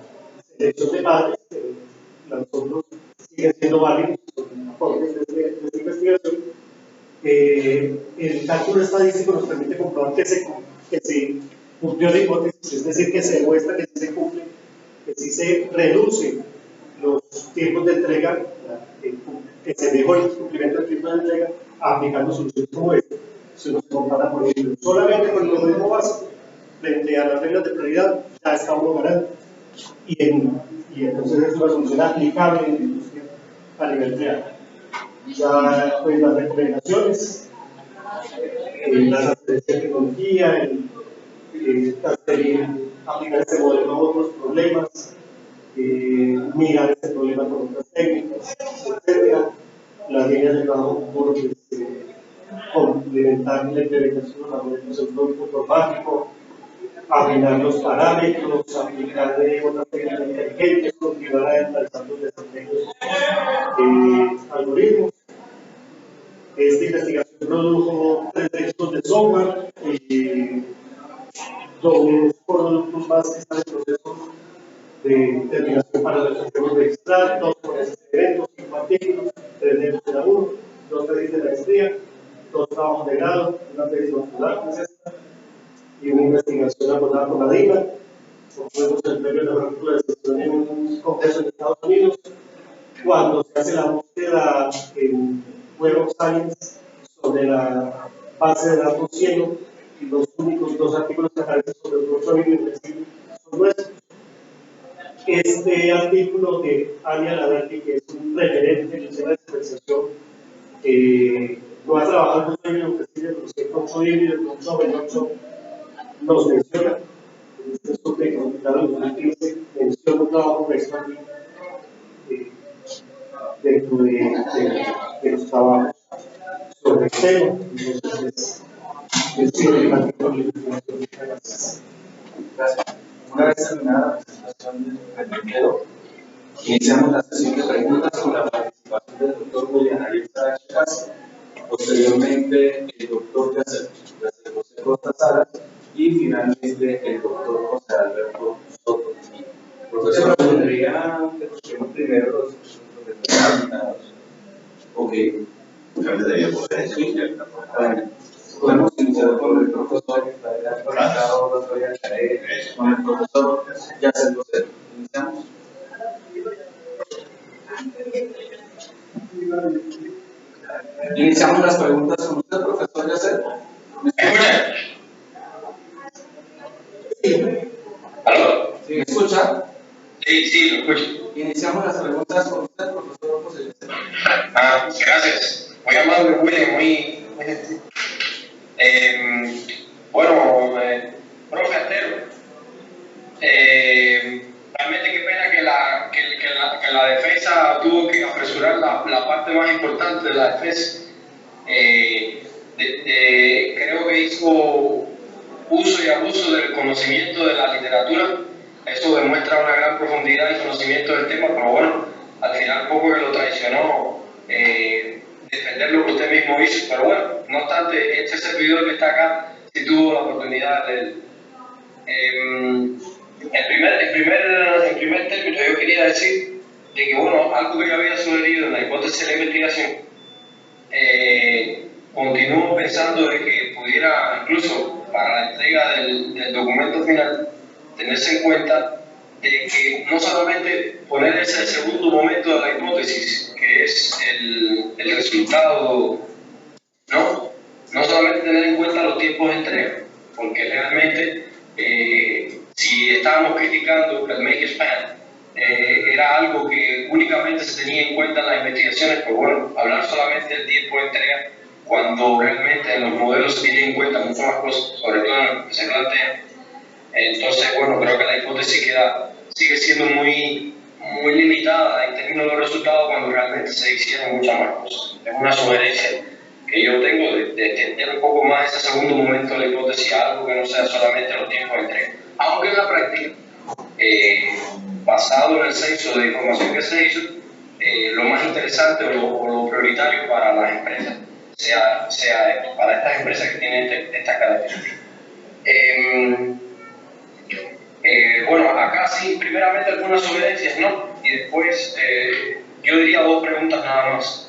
selección de padres, los otros siguen siendo válidos, son aportes de esta investigación. El cálculo estadístico nos permite comprobar que se cumplió la hipótesis, es decir, que se demuestra que sí se cumple, que sí se reducen los tiempos de entrega, que se mejora el cumplimiento del tiempo de entrega aplicando soluciones como esta. Si uno se compara, por ejemplo, solamente con el algoritmo básico, frente a las reglas de prioridad, ya está uno ganando. Y entonces es una solución aplicable en la industria a nivel real. Ya pues las recomendaciones, las asistencias de tecnología, aplicar este modelo a otros problemas, mirar este problema con otras técnicas, etc. Las líneas de trabajo futuro que complementar la implementación de los algoritmos en producto informático, afinar los parámetros, aplicar otras técnicas inteligentes, continuar adelantando los desempeños algoritmos. Esta investigación produjo 3 textos de software, 2 productos más que están en proceso de terminación para los sistemas de registrar, 2 procesos de eventos, 5 artículos, 3 de ellos de la 1, 2 tesis de la maestría, 2 trabajos de grado, una tesis doctoral, que es esta, y una investigación abordada por la DINA. Obtuvimos el premio de la artículo de excepción en un congreso en Estados Unidos, cuando se hace la búsqueda en Web of Science sobre la base de datos cielo, y los únicos 2 artículos que aparecen sobre el curso de bibliografía son nuestros. Este artículo de Ania Ladarki, que es un referente en la expresión, no ha trabajado en el bibliografía, pero que el 8 híbrido, el 8 en 8 nos menciona. En este estudio que publicaron en 2015, menciona un trabajo personal dentro de los trabajos sobre el tema. Entonces, es significativo la información. Gracias. Una vez terminada la presentación del emprendedor, iniciamos la sesión de preguntas con la participación del doctor William Ariza Chacas, posteriormente el doctor José Costa Salas y finalmente el doctor José Alberto Soto. Profesor, ¿podría que escuchemos primero los invitados? Ok, modificables debido poder estudiar. Podemos iniciar con el profesor Israel Colacao, con el profesor Yacel José. Iniciamos. Iniciamos las preguntas con usted, profesor Yacel. ¿Me escucha? ¿Aló? ¿Sí me escucha? Sí, lo escucho. Iniciamos las preguntas con usted, profesor José Yacel. Gracias. Muy amable, William, muy gentil. Bueno, profe Antero, realmente qué pena que la defensa tuvo que apresurar la parte más importante de la defensa. Creo que hizo uso y abuso del conocimiento de la literatura. Eso demuestra una gran profundidad y conocimiento del tema, pero bueno, al final poco que lo traicionó defender lo que usted mismo hizo. Pero bueno, no obstante, este servidor que está acá sí tuvo la oportunidad de... En primer término, yo quería decir de que, bueno, algo que yo había sugerido en la hipótesis de la investigación, continúo pensando de que pudiera, incluso para la entrega del documento final, tenerse en cuenta de que no solamente poner ese segundo momento de la hipótesis, que es el resultado, no solamente tener en cuenta los tiempos de entrega, porque realmente si estábamos criticando que el make span era algo que únicamente se tenía en cuenta en las investigaciones, pues bueno, hablar solamente del tiempo de entrega cuando realmente en los modelos se tienen en cuenta muchas más cosas, sobre todo en lo que se plantea. Entonces, bueno, creo que la hipótesis sigue siendo muy limitada en términos de los resultados cuando realmente se hicieron muchas más cosas. Es una sugerencia que yo tengo de extender un poco más ese segundo momento de la hipótesis a algo que no sea solamente los tiempos de entrega. Aunque en la práctica, basado en el censo de información que se hizo, lo más interesante o lo prioritario para las empresas sea esto, para estas empresas que tienen estas características. Bueno, acá sí, primeramente algunas sugerencias, ¿no? Y después yo diría dos preguntas nada más.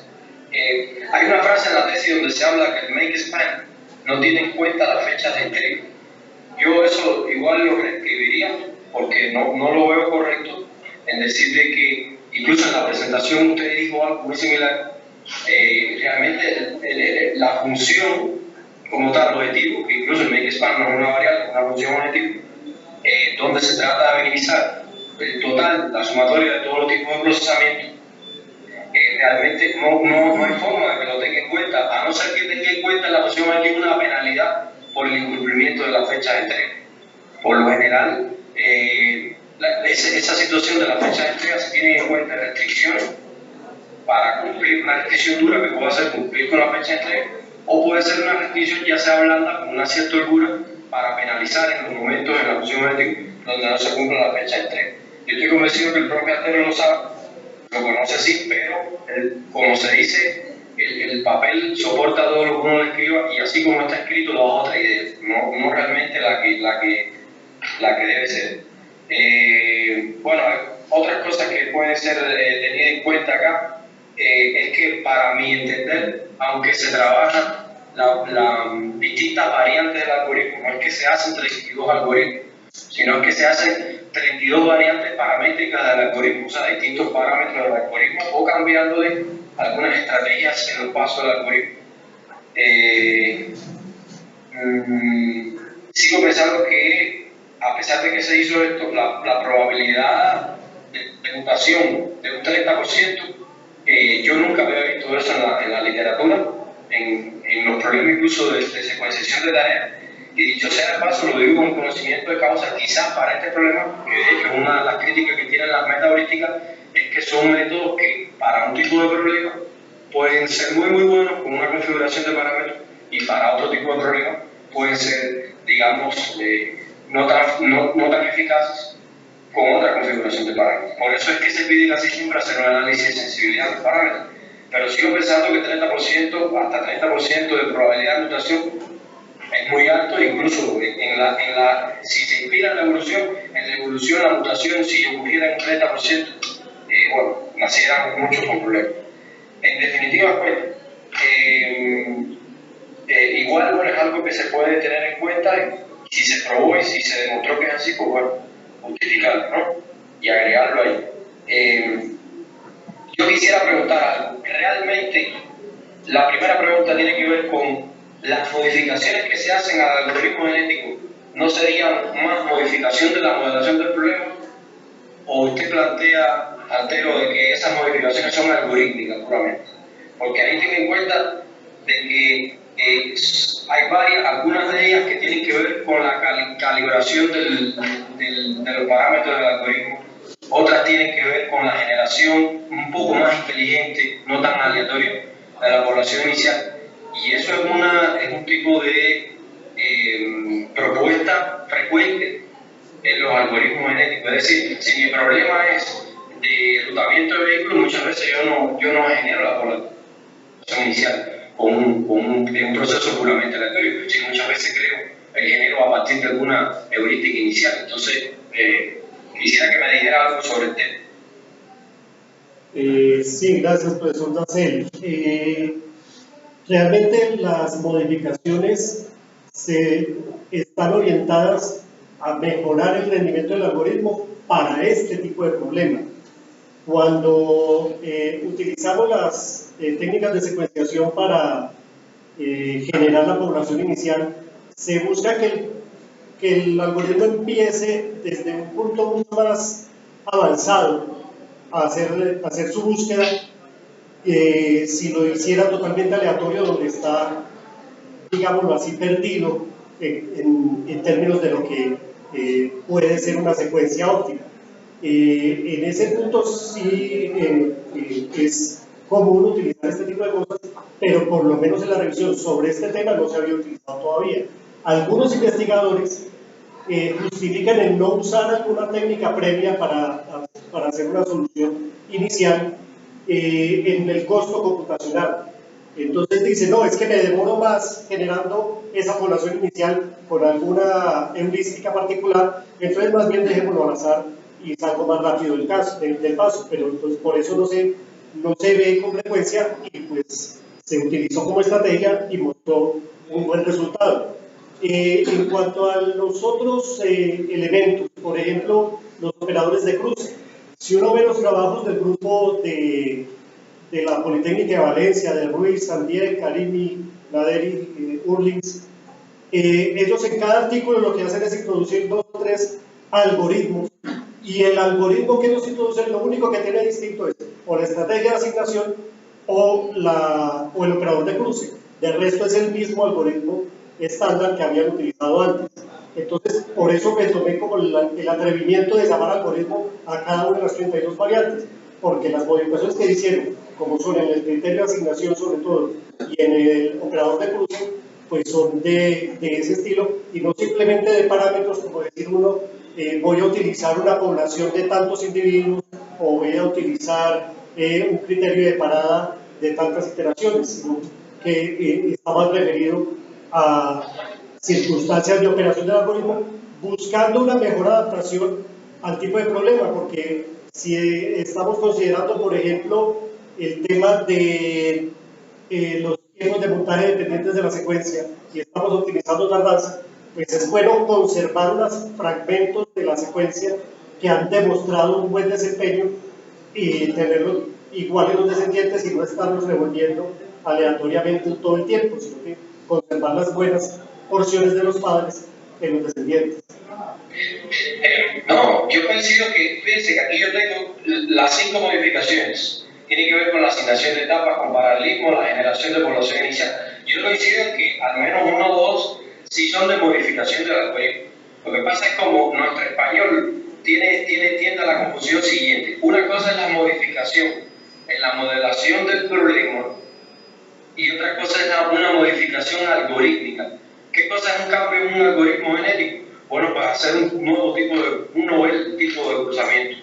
Hay una frase en la tesis donde se habla que el make span no tiene en cuenta las fechas de entrega. Yo eso igual lo reescribiría porque no lo veo correcto en decirle que incluso en la presentación usted dijo algo muy similar. Realmente la función como tal, objetivo, que incluso el make span no es una variable, es una función objetiva, donde se trata de minimizar el total, la sumatoria de todos los tipos de procesamiento, realmente no hay forma de que lo tenga en cuenta, a no ser que tenga en cuenta la función objetiva una penalidad por el incumplimiento de la fecha de entrega. Por lo general, esa situación de la fecha de entrega se tiene en cuenta restricciones para cumplir una restricción dura que pueda ser cumplir con la fecha de entrega, o puede ser una restricción ya sea blanda con una cierta holgura para penalizar en los momentos en la función objetiva donde no se cumple la fecha de entrega. Yo estoy convencido que el propio Antero lo sabe, lo conoce así, pero como se dice, el papel soporta todo lo que uno le escriba y así como está escrito lo da otra idea, no realmente la que debe ser. Bueno, otras cosas que pueden ser tenidas en cuenta acá es que para mi entender, aunque se trabaja las distintas variantes del algoritmo, no es que se hacen 32 algoritmos, sino que se hacen 32 variantes paramétricas del algoritmo, o sea, distintos parámetros del algoritmo o cambiándole algunas estrategias en los pasos del algoritmo. Sigo pensando que a pesar de que se hizo esto, la probabilidad de mutación de un 30%, yo nunca había visto eso en la literatura, en los problemas incluso de secuenciación de tareas. Y dicho sea de paso, lo digo con conocimiento de causa, quizás para este problema, que de hecho una de las críticas que tienen las metaheurísticas es que son métodos que para un tipo de problema pueden ser muy buenos con una configuración de parámetros y para otro tipo de problemas pueden ser, digamos, no tan eficaces con otra configuración de parámetros. Por eso es que se pide casi siempre hacer un análisis de sensibilidad de los parámetros. Pero sigo pensando que 30%, hasta 30% de probabilidad de mutación es muy alto, incluso si se inspira en la evolución, la mutación, si ocurriera en un 30%, bueno, nacieran muchos con problemas. En definitiva, pues, igual bueno, es algo que se puede tener en cuenta y si se probó y si se demostró que es así, pues bueno, justificarlo, ¿no? Y agregarlo ahí. Yo quisiera preguntar algo. Realmente, la primera pregunta tiene que ver con las modificaciones que se hacen al algoritmo genético. ¿No sería más modificación de la modelación del problema? ¿O usted plantea, Antero, de que esas modificaciones son algorítmicas puramente? Porque ahí tenga en cuenta de que hay algunas de ellas que tienen que ver con la calibración de los parámetros del algoritmo, otras tienen que ver con la generación un poco más inteligente, no tan aleatoria, de la población inicial. Y eso es un tipo de propuesta frecuente en los algoritmos genéticos. Es decir, si mi problema es de rutamiento de vehículos, muchas veces yo no genero la población inicial con un proceso puramente aleatorio. Sí, muchas veces creo el genero a partir de alguna heurística inicial. Entonces, quisiera que me dijera algo sobre el tema. Sí, gracias, profesor Dacel. Realmente las modificaciones están orientadas a mejorar el rendimiento del algoritmo para este tipo de problemas. Cuando utilizamos las técnicas de secuenciación para generar la población inicial, se busca que el algoritmo empiece desde un punto mucho más avanzado a hacer su búsqueda. Si lo hiciera totalmente aleatorio, donde está, digámoslo así, perdido en términos de lo que puede ser una secuencia óptima. En ese punto sí es común utilizar este tipo de cosas, pero por lo menos en la revisión sobre este tema no se había utilizado todavía. Algunos investigadores justifican el no usar alguna técnica previa para hacer una solución inicial en el costo computacional. Entonces dice, no, es que me demoro más generando esa población inicial con alguna heurística particular, entonces más bien dejémoslo al azar y salgo más rápido del paso, pero entonces por eso no se ve con frecuencia y pues se utilizó como estrategia y mostró un buen resultado. En cuanto a los otros elementos, por ejemplo, los operadores de cruce, si uno ve los trabajos del grupo de la Politécnica de Valencia, de Ruiz, Sandier, Karimi, Naderi, Urlings, ellos en cada artículo lo que hacen es introducir 2 o 3 algoritmos, y el algoritmo que ellos introducen lo único que tiene distinto es o la estrategia de asignación o el operador de cruce. Del resto es el mismo algoritmo estándar que habían utilizado antes. Entonces, por eso me tomé como el atrevimiento de llamar algoritmo a cada una de las 32 variantes, porque las modificaciones que hicieron, como son en el criterio de asignación sobre todo y en el operador de cruce, pues son de ese estilo y no simplemente de parámetros como decir uno, voy a utilizar una población de tantos individuos o voy a utilizar un criterio de parada de tantas iteraciones, sino que está más referido a circunstancias de operación del algoritmo, buscando una mejor adaptación al tipo de problema, porque si estamos considerando, por ejemplo, el tema de los tiempos de montaje dependientes de la secuencia y estamos optimizando tardanza, pues es bueno conservar unos fragmentos de la secuencia que han demostrado un buen desempeño y tenerlos igual en los descendientes y no estarlos revolviendo aleatoriamente todo el tiempo, sino que conservar las buenas porciones de los padres en los descendientes. No, yo coincido que, fíjense que aquí yo tengo las 5 modificaciones. Tiene que ver con la asignación de etapas, con paralelismo, la generación de población inicial. Yo coincido en que al menos 1 o 2 sí son de modificación del algoritmo. Lo que pasa es como nuestro español tiende a la confusión siguiente. Una cosa es la modificación en la modelación del problema y otra cosa es una modificación algorítmica. ¿Qué cosa es un cambio en un algoritmo genético? Bueno, pues hacer un novel tipo de cruzamiento.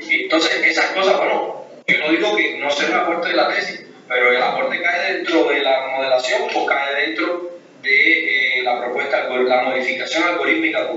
Entonces, esas cosas, bueno, yo no digo que no sea un aporte de la tesis, pero el aporte cae dentro de la modelación o cae dentro de la propuesta, la modificación algorítmica.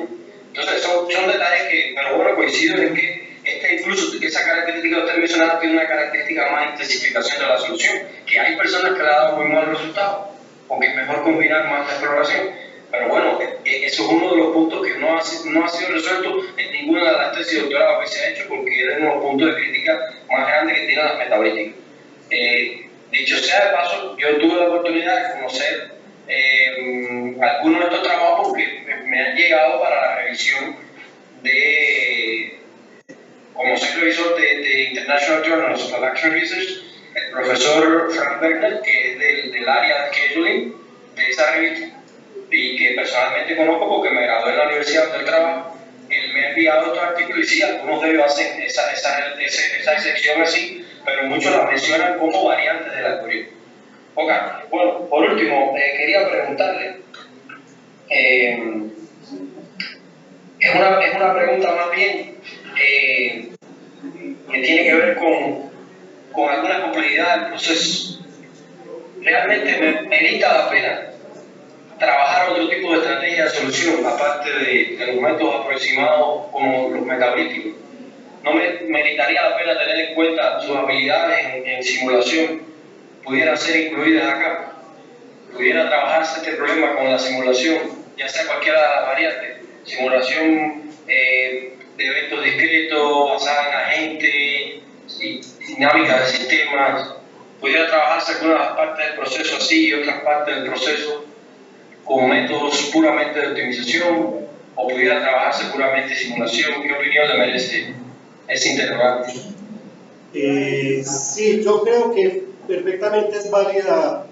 Entonces, son detalles que, pero bueno, coincido en que este que incluso esa característica que usted mencionaba tiene una característica más de intensificación de la solución, que hay personas que le han dado muy mal resultado, porque es mejor combinar más la exploración. Pero bueno, eso es uno de los puntos que no ha sido resuelto en ninguna de las tesis de doctorado que se ha hecho, porque es uno de los puntos de crítica más grandes que tienen las metabolíticas. Dicho sea de paso, yo tuve la oportunidad de conocer algunos de estos trabajos que me han llegado para la revisión como soy revisor de International Journals of Action Research, el profesor Frank Berner, que es del área de scheduling de esa revista, y que personalmente conozco porque me gradué en la universidad del trabajo, él me ha enviado estos artículos y sí, algunos de ellos hacen esa excepción así, pero muchos la mencionan como variantes del algoritmo. Ok, bueno, por último, quería preguntarle, es una pregunta más bien que tiene que ver con alguna complejidad del proceso. ¿Realmente merita la pena trabajar otro tipo de estrategia de solución, aparte de los métodos aproximados como los metabolíticos? ¿No meritaría la pena tener en cuenta sus habilidades en simulación pudieran ser incluidas acá? ¿Pudiera trabajarse este problema con la simulación, ya sea cualquiera de las variantes? Simulación de eventos discretos, basada en agentes, dinámica de sistemas. ¿Pudiera trabajarse algunas partes del proceso así y otras partes del proceso con métodos puramente de optimización? ¿O pudiera trabajarse puramente simulación? ¿Qué opinión le merece ese interrogante? Sí, yo creo que perfectamente es válida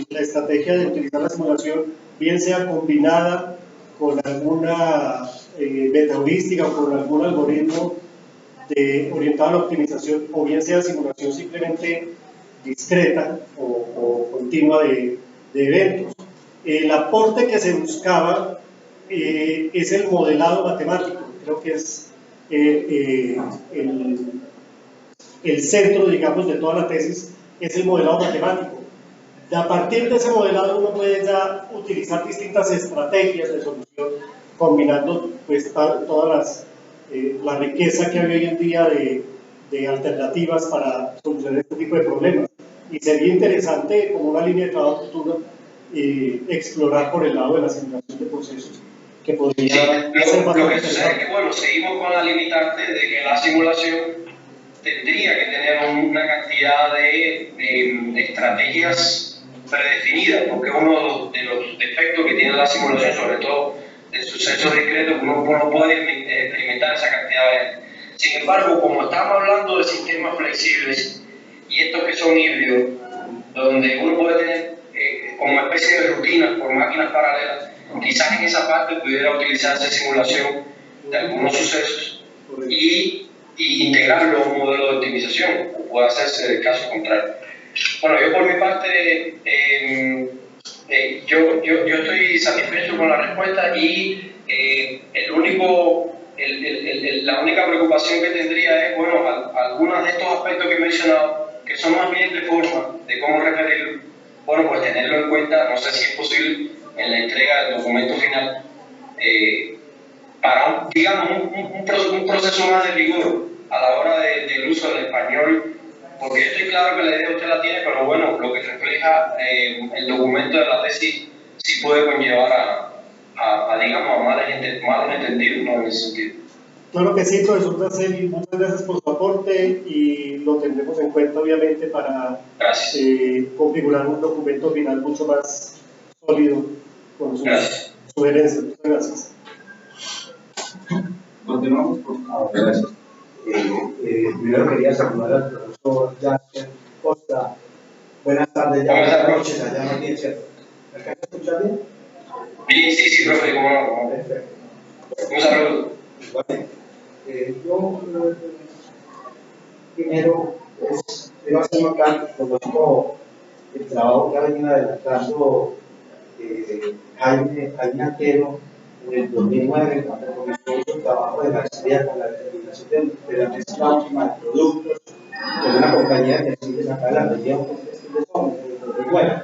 la estrategia de utilizar la simulación, bien sea combinada con alguna metaheurística o con algún algoritmo orientado a la optimización, o bien sea simulación simplemente discreta o continua de eventos. El aporte que se buscaba es el modelado matemático, creo que es el centro, digamos, de toda la tesis, es el modelado matemático. A partir de ese modelado uno puede ya utilizar distintas estrategias de solución, combinando pues toda la riqueza que hay hoy en día de alternativas para solucionar este tipo de problemas. Y sería interesante, como una línea de trabajo futura, explorar por el lado de la simulación de procesos, que podría ser bastante lo que sucede es que, bueno, seguimos con la limitante de que la simulación tendría que tener una cantidad de estrategias predefinidas, porque uno de los defectos que tiene la simulación, sobre todo de sucesos discretos, uno no puede experimentar esa cantidad de variantes. Sin embargo, como estamos hablando de sistemas flexibles y estos que son híbridos, donde uno puede tener como especie de rutinas por máquinas paralelas, quizás en esa parte pudiera utilizarse simulación de algunos sucesos y integrarlo a un modelo de optimización, o puede hacerse el caso contrario. Bueno, yo por mi parte, yo estoy satisfecho con la respuesta y la única preocupación que tendría es, bueno, algunos de estos aspectos que he mencionado, que son más bien de forma, de cómo referirlo, bueno, pues tenerlo en cuenta, no sé si es posible en la entrega del documento final, para, digamos, un proceso más de rigor a la hora del uso del español, porque yo estoy claro que la idea usted la tiene, pero bueno, lo que refleja el documento de la tesis sí puede conllevar digamos, a malos entendidos, ¿no? En ese sentido. Claro que sí, profesor Daceli, muchas gracias por su aporte y lo tendremos en cuenta, obviamente, para configurar un documento final mucho más sólido con sus sugerencias. Muchas gracias. Continuamos, por favor. Gracias. Primero quería saludar al profesor Jackson Costa. Buenas tardes, ya buenas noches, allá más bien, ¿cierto? ¿Me alcanza a escuchar bien? Bien, sí, profe, ¿cómo no? Perfecto. Un saludo. Igualmente. Yo primero quiero hacer notar que conozco el trabajo que ha venido adelantando Jaime Antero en el 2009, cuando comenzó su trabajo de maestría con la determinación de la mezcla óptima de productos con una compañía que sigue acá en la región de Somos, en el 2009.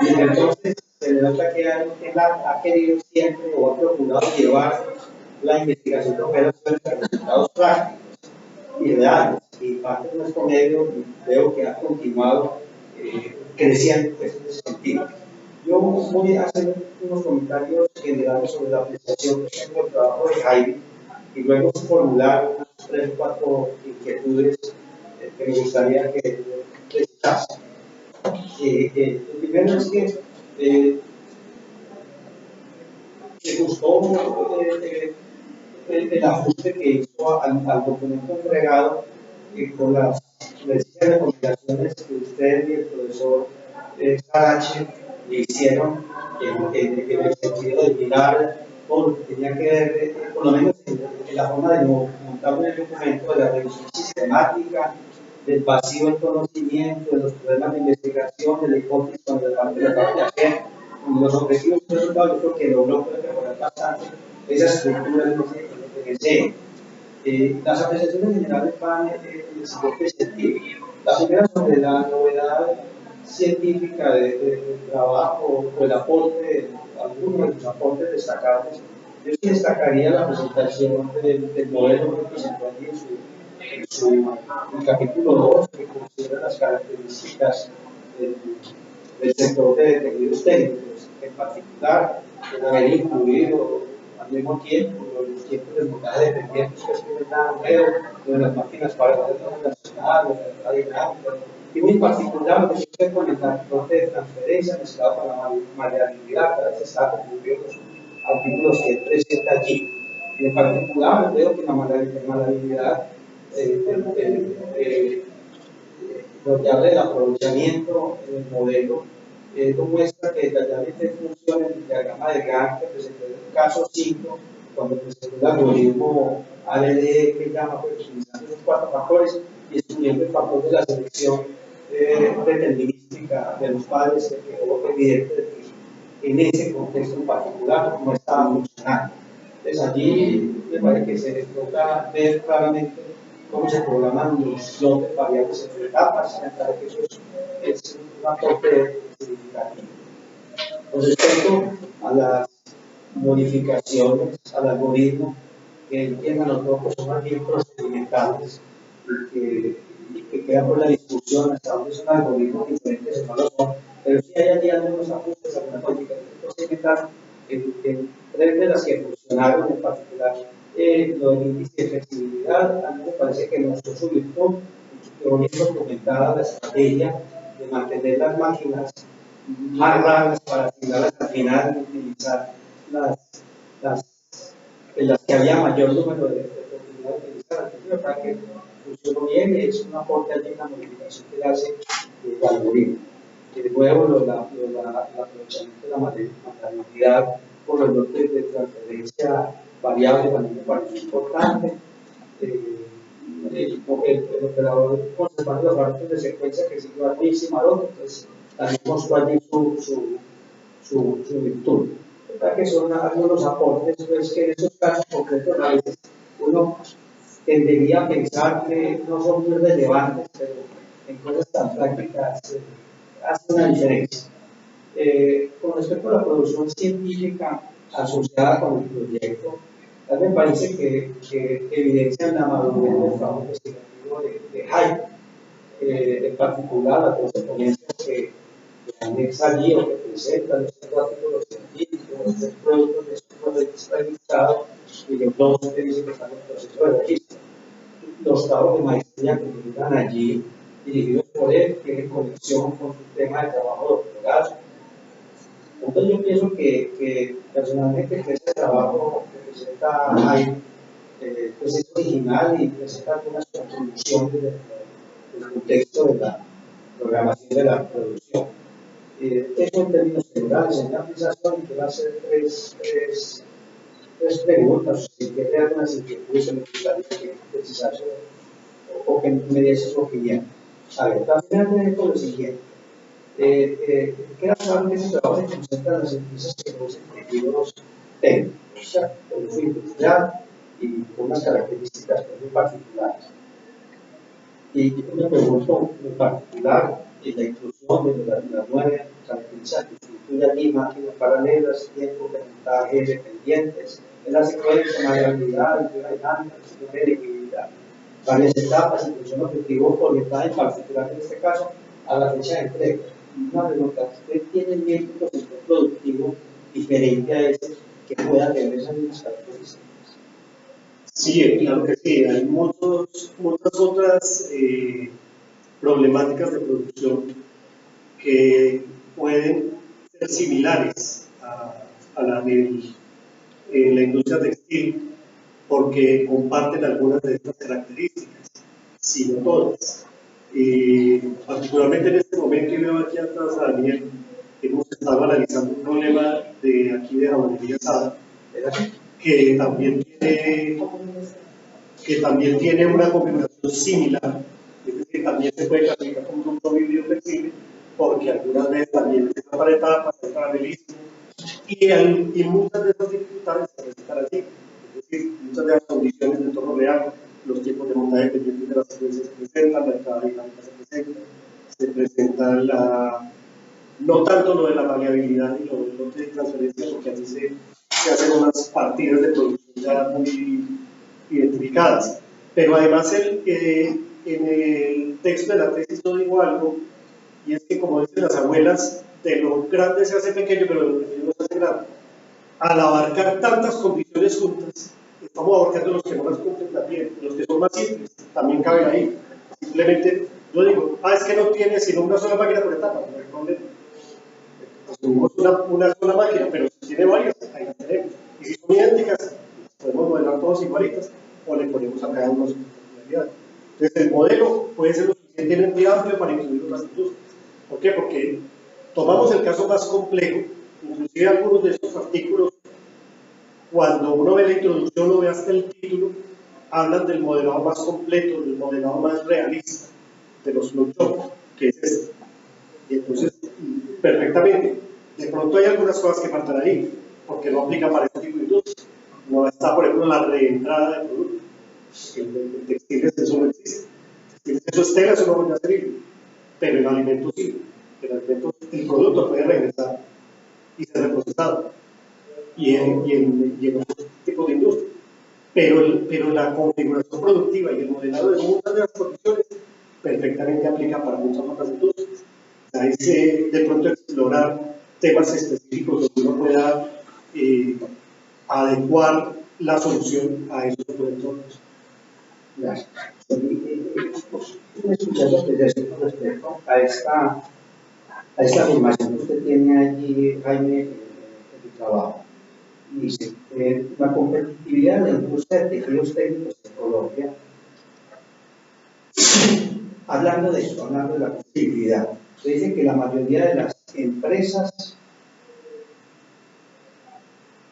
Y desde entonces se le nota que él ha querido siempre o ha procurado llevar la investigación de operaciones a resultados prácticos. ideales, y parte de nuestro medio veo que ha continuado creciendo pues, en ese sentido. Yo voy a hacer unos comentarios generales sobre la apreciación que tengo del trabajo de Jaime y luego formular unas 3 o 4 inquietudes que me gustaría que presentase. Lo primero es que me gustó el ajuste que hizo al documento entregado con las recomendaciones que usted y el profesor Sarache le hicieron en el sentido de mirar todo lo que tenía que ver, por lo menos en la forma de montar un documento de la revisión sistemática, del vacío del conocimiento, de los problemas de investigación, de la hipótesis cuando la parte de hacer, los objetivos y resultados. Yo creo que logró mejorar bastante esa estructura en ese. Las apreciaciones generales van en el siguiente sentido. La primera sobre la novedad científica del trabajo o el aporte, algunos de los aportes destacables. Yo sí destacaría la presentación del modelo que presentó allí en el capítulo 2, que considera las características del sector de tejidos técnicos, en particular, el haber incluido al mismo tiempo los tiempos de montaje dependientes que experimentaban de las máquinas para la nacional, de la dinámica, y muy particular lo que tiene que ver con el transporte de transferencia mezclado con la maleabilidad, que a veces está confundido los artículos que presenta allí. Y en particular, veo que la maleabilidad lo que habla del aprovechamiento en el modelo, nos muestra que detalladamente funciona en el diagrama de Gantt que presentó en el caso 5, cuando presentó el algoritmo ALD que llama pues, utilizando esos 4 factores y estudiando el factor de la selección determinística de los padres, que quedó evidente de que en ese contexto en particular no estaba funcionando. Entonces allí me parece que se toca ver claramente cómo se programan los lotes variables entre etapas, me parece que eso es un aporte significativo. Con respecto a las modificaciones al algoritmo, que entiendan los pocos son más bien procedimentales y que quedan por la discusión hasta dónde son algoritmos diferentes o no lo son, pero sí hay allí algunos ajustes, algunas modificaciones procedimentales en 3 de las que funcionaron en particular. Lo del índice de flexibilidad, a mí me parece que mostró su virtud, quedó bien documentada la estrategia de mantener las máquinas más raras para afinarlas al final y utilizar las, en las que había mayor número de oportunidades de utilizar. Me parece que funcionó bien y es un aporte allí en la modificación que le hace el algoritmo. De nuevo, el aprovechamiento de la materialidad por los lotes de transferencia variable también me parece importante. El operador conservando los parámetros de secuencia que siguió a Rix y Maroto, entonces también mostró allí su virtud. ¿Verdad? Que son algunos aportes, pues que en esos casos concretos a veces uno tendería a pensar que no son muy relevantes, pero en cosas tan prácticas hace una diferencia. Con respecto a la producción científica asociada con el proyecto, a mí me parece que evidencian la madurez del trabajo investigativo de Jaime, en particular las 12 ponencias que anexa allí o que presentan estos artículos científicos, estos productos de estos proyectos registrados y los 2 que dicen que están en proceso de registro. Los trabajos de maestría que llegan allí, dirigidos por él, tienen conexión con su tema de trabajo doctoral. Entonces yo pienso que personalmente que ese trabajo que presenta Jaime pues es original y presenta algunas contribuciones del contexto de la programación de la producción. Eso en términos generales, en la aplicación quiero hacer tres preguntas, si tiene algunas inquietudes o necesidades que precisarse o que me diese su opinión. A ver, también me con lo siguiente. Queda claro que ese trabajo se concentra en las empresas que producen tejidos técnicos, o sea, con uso industrial y con unas características muy particulares. Y yo me pregunto en particular en la inclusión de las 9 características que incluye allí máquinas paralelas, tiempo de montaje dependientes, en la secuencia, variabilidad, dinámica, elegibilidad. varias etapas, incluso un objetivo orientado en particular en este caso a la fecha de entrega. Una pregunta, ¿usted tiene en mente un sector productivo diferente a ese que pueda tener esas mismas características? Sí, claro que sí. Hay muchas otras problemáticas de producción que pueden ser similares a la de la industria textil porque comparten algunas de estas características, si no todas. Particularmente en este momento, y veo aquí atrás a Daniel, hemos estado analizando un problema de aquí de Jabonería Sada, que también tiene una configuración similar, es decir, también se puede clasificar como un producto bioflexible, porque algunas veces también está para etapas, hay paralelismo, y muchas de esas dificultades se presentan así, es decir, muchas de las condiciones del entorno real, los tiempos de montaje pendientes de las secuencias se presentan, la entrada dinámica se presenta no tanto lo de la variabilidad y lo del lote de transferencia, porque así se hacen unas partidas de producción ya muy identificadas. Pero además en el texto de la tesis yo digo algo, y es que como dicen las abuelas, de lo grande se hace pequeño, pero de lo pequeño no se hace grande. Al abarcar tantas condiciones juntas, estamos abarcando los que no las cumplen también, los que son más simples, también caben ahí. Simplemente, yo digo, es que no tiene sino una sola máquina por etapa, no hay problema. Consumimos una sola máquina, pero si tiene varias, ahí las tenemos. Y si son idénticas, las podemos modelar todas igualitas, o le ponemos a cada uno su particularidad. Entonces, el modelo puede ser lo suficientemente amplio para incluir otras industrias. ¿Por qué? Porque tomamos el caso más complejo, inclusive algunos de estos artículos, cuando uno ve la introducción o ve hasta el título, hablan del modelado más completo, del modelado más realista de los flow shop, que es este. Y entonces, perfectamente, de pronto hay algunas cosas que faltan ahí, porque no aplica para este tipo de industria. No está, por ejemplo, la reentrada de producto. En textiles eso no existe. Eso es tela, eso no vuelve a ser, pero en alimentos sí. En alimentos el producto puede regresar y ser reprocesado. Y en otros tipos de industria. Pero la configuración productiva y el modelado de muchas de las condiciones perfectamente aplica para muchas otras industrias. Hay que de pronto explorar temas específicos donde uno pueda adecuar la solución a esos entornos. Gracias. Estoy escuchando desde con respecto a esta afirmación que usted tiene allí, Jaime, en su trabajo. Dice, la competitividad de la industria de tejidos técnicos en Colombia, hablando de esto, hablando de la competitividad, se dice que la mayoría de las empresas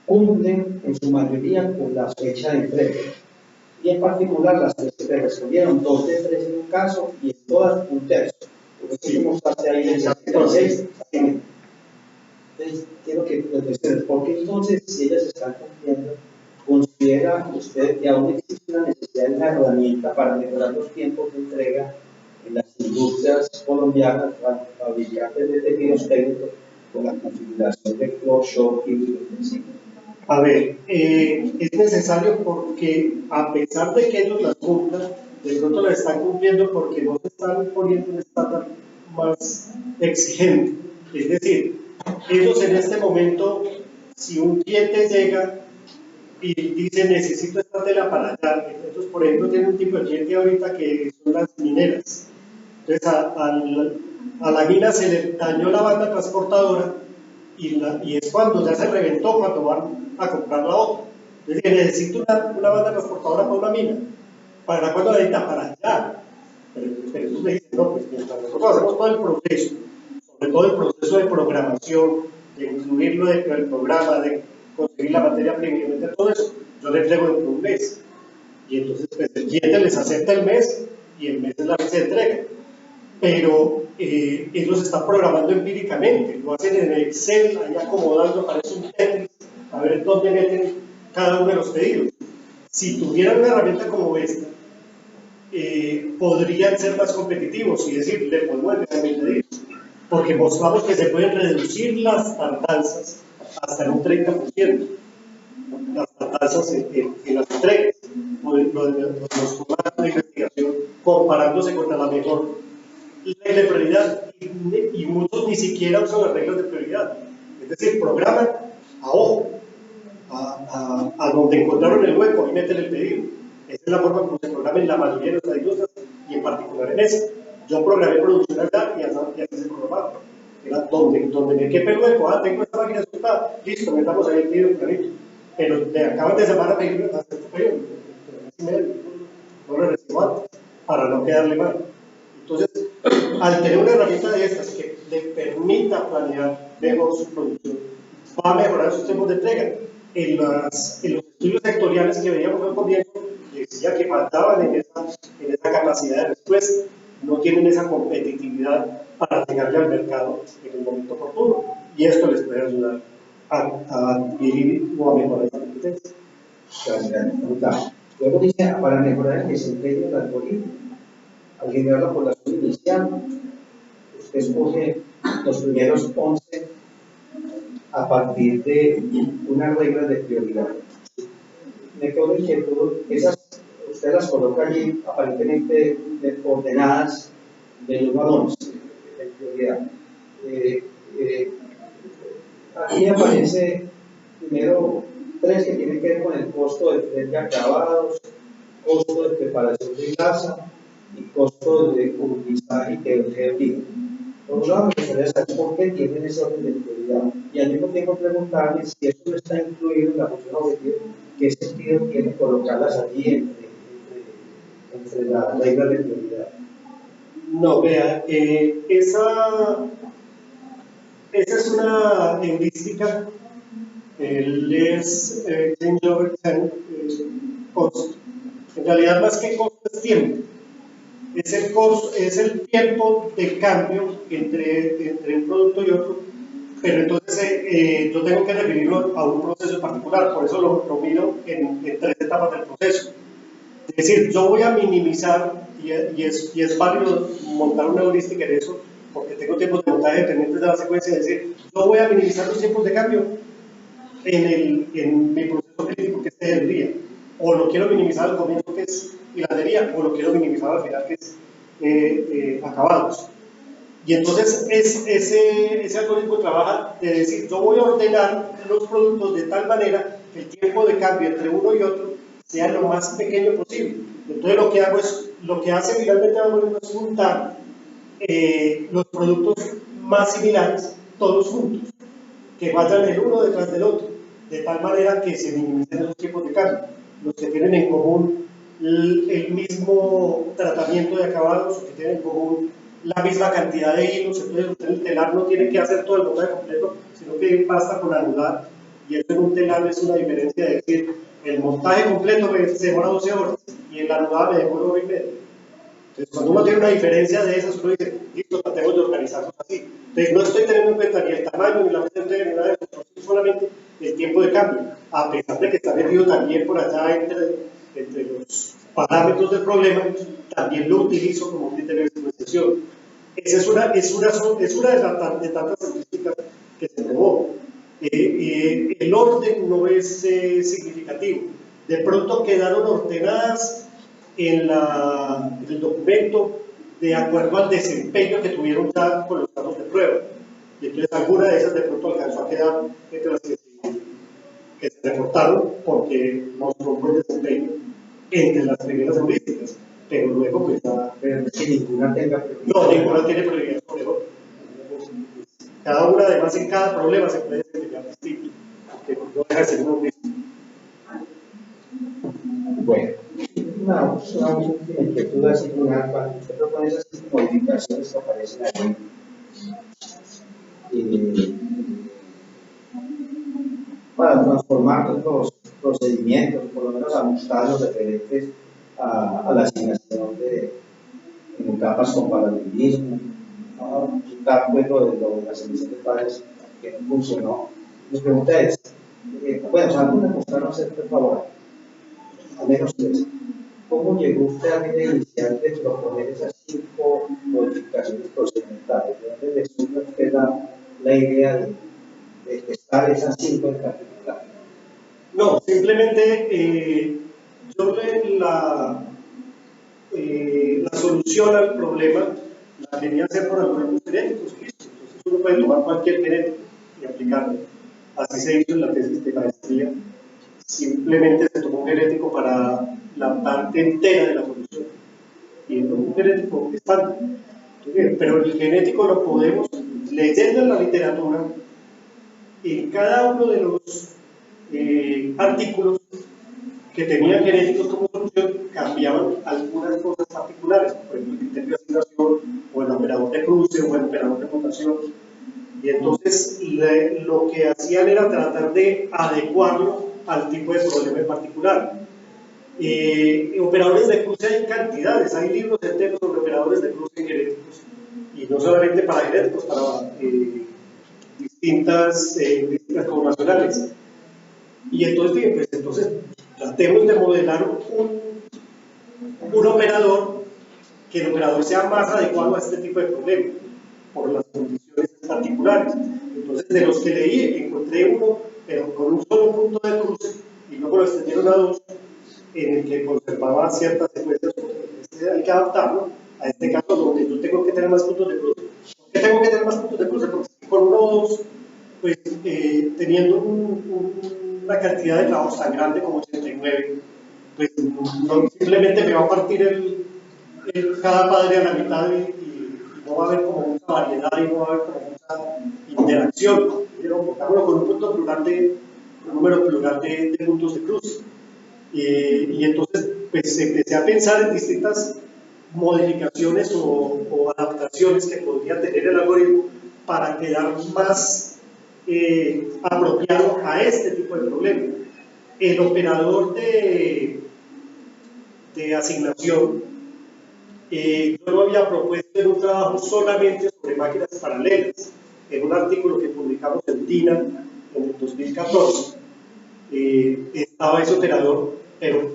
cumplen en su mayoría con la fecha de entrega. Y en particular las que se respondieron 2 de 3 en un caso y en todas un tercio. Porque como está ahí en el 6, entonces quiero que ustedes, porque entonces si ellas están cumpliendo, ¿considera usted que aún existe una necesidad de una herramienta para mejorar los tiempos de entrega en las industrias colombianas, fabricantes de tejidos técnicos, con la configuración de flow shop y de A ver, es necesario porque a pesar de que ellos las cumplan, de pronto la están cumpliendo porque no se están poniendo un estándar más exigente. Es decir, ellos en este momento, si un cliente llega y dice necesito esta tela para allá, entonces por ejemplo tiene un tipo de cliente ahorita que son las mineras. Entonces a la mina se le dañó la banda transportadora y es cuando ya se reventó cuando van a comprar la otra. Entonces que necesito una banda transportadora para una mina. ¿Para cuándo la necesita? Para allá. Pero tú me dices, no, pues mientras nosotros hacemos todo el proceso, sobre todo el proceso de programación, de incluirlo dentro del programa, de conseguir la materia prima y meter todo eso, yo le entrego dentro de un mes. Y entonces pues, el cliente les acepta el mes y el mes es la fecha de entrega. Pero ellos están programando empíricamente, lo hacen en Excel, ahí acomodando, parece un Tetris, a ver dónde meten cada uno de los pedidos. Si tuvieran una herramienta como esta, podrían ser más competitivos y decir, le podemos empezar a pedir, porque mostramos que se pueden reducir las tardanzas hasta en un 30%, las tardanzas en las entregas. los formatos de investigación comparándose contra la mejor ley de prioridad y muchos ni siquiera usan las reglas de prioridad. Es decir, programan a ojo, a donde encontraron el hueco y meten el pedido. Esa es la forma como se programa en la mayoría de nuestras industrias y en particular en esa. Yo programé producción allá y así se programaba. Era donde me quepe el hueco, tengo esta máquina ocupada, listo, metamos ahí el pedido clarito. Pero te acaban de llamar a pedir hasta este pedido, no lo recibo antes, para no quedarle mal. Entonces, al tener una herramienta de estas que le permita planear mejor su producción, va a mejorar sus tiempos de entrega. En los estudios sectoriales que veíamos al comienzo, decía que faltaban en esa capacidad de respuesta, no tienen esa competitividad para llegarle al mercado en el momento oportuno. Y esto les puede ayudar a adquirir o a mejorar esa competencia. Gracias. Luego dice, para mejorar el desempeño del algoritmo, al generar la población inicial, usted escoge los primeros 11 a partir de unas reglas de prioridad. Me quedo inquietud, esas usted las coloca allí aparentemente ordenadas del 1 al 11 de prioridad. Aquí aparece primero 3 que tienen que ver con el costo de tren de acabados, costo de preparación de grasa y costo de publicidad y teoría. Por un lado, me gustaría saber por qué tienen ese orden de prioridad y al mismo tiempo preguntarle si eso no está incluido en la función objetiva, qué sentido tiene colocarlas allí entre las reglas de prioridad. No, vea, esa es una heurística, él es changeover time cost. En realidad, más que costo, es tiempo. Es el tiempo de cambio entre un producto y otro, pero entonces yo tengo que referirlo a un proceso particular, por eso lo miro en 3 etapas del proceso. Es decir, yo voy a minimizar, y es válido montar una heurística en eso, porque tengo tiempos de montaje dependientes de la secuencia, es decir, yo voy a minimizar los tiempos de cambio en mi proceso crítico, que es tejeduría, o lo quiero minimizar al comienzo, que es hiladería, o lo quiero minimizar al final, que es acabados. Y entonces ese algoritmo trabaja de decir, yo voy a ordenar los productos de tal manera que el tiempo de cambio entre uno y otro sea lo más pequeño posible. Entonces lo que hace finalmente el algoritmo es juntar los productos más similares, todos juntos, que vayan el uno detrás del otro, de tal manera que se minimicen los tiempos de cambio. Los que tienen en común el mismo tratamiento de acabados, los que tienen en común la misma cantidad de hilos, entonces usted en el telar no tiene que hacer todo el montaje completo, sino que basta con anudar, y eso en un telar es una diferencia de decir, el montaje completo se demora 12 horas, y el anudado me demora 1 hora y media. Entonces, cuando uno tiene una diferencia de esas, uno dice, listo, tratemos de organizarnos así. Entonces, no estoy teniendo en cuenta ni el tamaño, ni la fecha de entrega, ni nada de eso, solamente el tiempo de cambio, a pesar de que está metido también por allá entre los parámetros del problema, también lo utilizo como criterio de secuenciación. Esa es una de tantas estadísticas que se probó. El orden no es significativo. De pronto quedaron ordenadas en el documento de acuerdo al desempeño que tuvieron ya con los casos de prueba. Y entonces alguna de esas de pronto alcanzó a quedar entre las que se reportaron porque mostró un buen desempeño entre las primeras heurísticas, pero luego pues ya... Pero que ninguna tenga prioridad. No, ninguna tiene prioridad sobre otra. Cada una, además, en cada problema se puede desempeñar distinto, porque no deja de ser uno mismo. Bueno, una última inquietud así con ARPA, usted propone esas modificaciones que aparecen ahí. Para transformar los procedimientos, por lo menos ajustarlos referentes a la asignación en etapas con paralelismo, ¿no? Quitar luego de las emisiones de padres que no funcionó. Mi pregunta es, bueno, ¿saben demostrarnos por favor? Al menos 3. ¿Cómo llegó usted a la idea inicial de proponer esas 5 modificaciones procedimentales? ¿De dónde le surge a usted la idea de testar esas 5 en particular? No, simplemente yo la solución al problema la quería hacer por algoritmos genéticos. Entonces uno puede tomar cualquier genético y aplicarlo. Así se hizo en la tesis de maestría. Simplemente se tomó un genético para la parte entera de la solución. Y no un genético estándar. Pero el genético lo podemos, leyendo en la literatura, en cada uno de los artículos que tenían genéticos como solución, cambiaban algunas cosas particulares, por ejemplo, el criterio de asignación, o el operador de cruce, o el operador de mutación. Y entonces lo que hacían era tratar de adecuarlo al tipo de problema en particular. Operadores de cruce hay cantidades, hay libros enteros sobre operadores de cruce genéticos, y no solamente para genéticos, para distintas poblacionales. Y entonces, pues, entonces tratemos de modelar un operador, que el operador sea más adecuado a este tipo de problemas, por las condiciones particulares. Entonces, de los que leí, encontré uno, pero con un solo punto de cruce, y luego lo extendieron a dos, en el que conservaba ciertas secuencias. Hay que adaptarlo a este caso donde yo tengo que tener más puntos de cruce. ¿Por qué tengo que tener más puntos de cruce? Porque con uno o dos, pues teniendo una cantidad de trabajos tan grande como 89, pues no, simplemente me va a partir cada padre a la mitad y no va a haber como mucha variedad y no va a haber como mucha interacción. Pongámoslo con un número plural de puntos de cruce. Y entonces pues empecé a pensar en distintas modificaciones o adaptaciones que podría tener el algoritmo para quedar más apropiado a este tipo de problema. El operador de asignación, yo lo había propuesto en un trabajo solamente sobre máquinas paralelas, en un artículo que publicamos en DINA en el 2014. Estaba ese operador, pero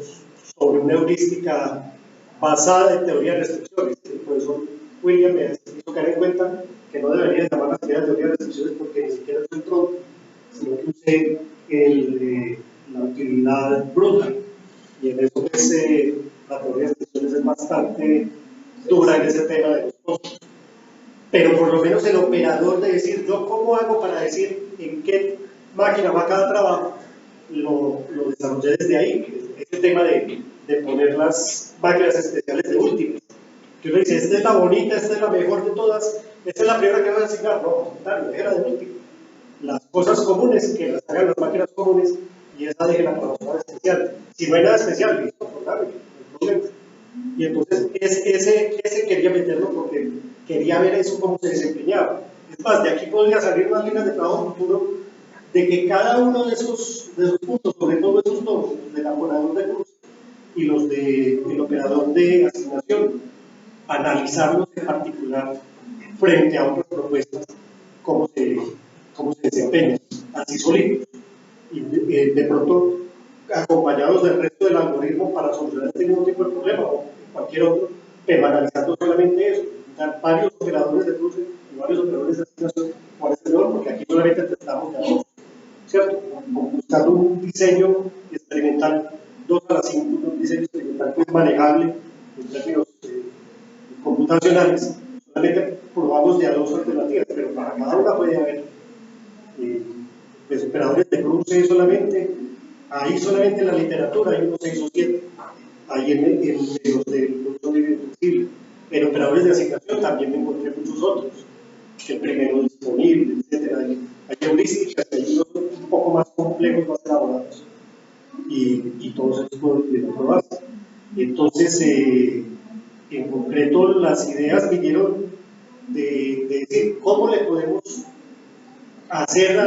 sobre una heurística basada en teoría de restricciones. El profesor William me hizo caer en cuenta que no debería llamar las teorías de restricciones porque ni siquiera es el tronco, sino que usé la utilidad bruta. Y en eso pues, la teoría de restricciones es bastante dura en ese tema de los costos. Pero por lo menos el operador de decir, yo cómo hago para decir en qué máquina va cada trabajo, lo desarrollé desde ahí. Este tema de poner las máquinas especiales de últimas. Que uno dice, esta es la bonita, esta es la mejor de todas, esta es la primera que voy a asignar. No, déjela de última. Las cosas comunes, que las hagan las máquinas comunes, y esa déjela para nada especial. Si no hay nada especial, listo, no hay problema. Y entonces ese quería meterlo porque quería ver eso cómo se desempeñaba. Es más, de aquí podría salir unas líneas de trabajo futuro de que cada uno de esos puntos, sobre todo esos dos, los del operador de cruce y los del operador de asignación, analizarlos en particular frente a otras propuestas, cómo se desempeñan, así solitos, y de pronto acompañados del resto del algoritmo para solucionar este mismo tipo de problema o cualquier otro, pero analizando solamente eso, dar varios operadores de cruce y varios operadores de asignación por este orden, porque aquí solamente tratamos de dos, ¿cierto? Buscando un diseño experimental 2 a la 5, un diseño experimental pues manejable en términos computacionales, solamente probamos de a dos alternativas, pero para cada una puede haber pues, operadores de cruce solamente. Ahí solamente en la literatura hay unos 6 o 7, ahí en los de producción de biocombustible. En operadores de asignación también me encontré muchos otros, el primero disponible, etc. Hay heurísticas, hay unos un poco más complejos, más elaborados, y todos estos pueden probarse. Entonces, en concreto, las ideas vinieron de decir cómo le podemos hacer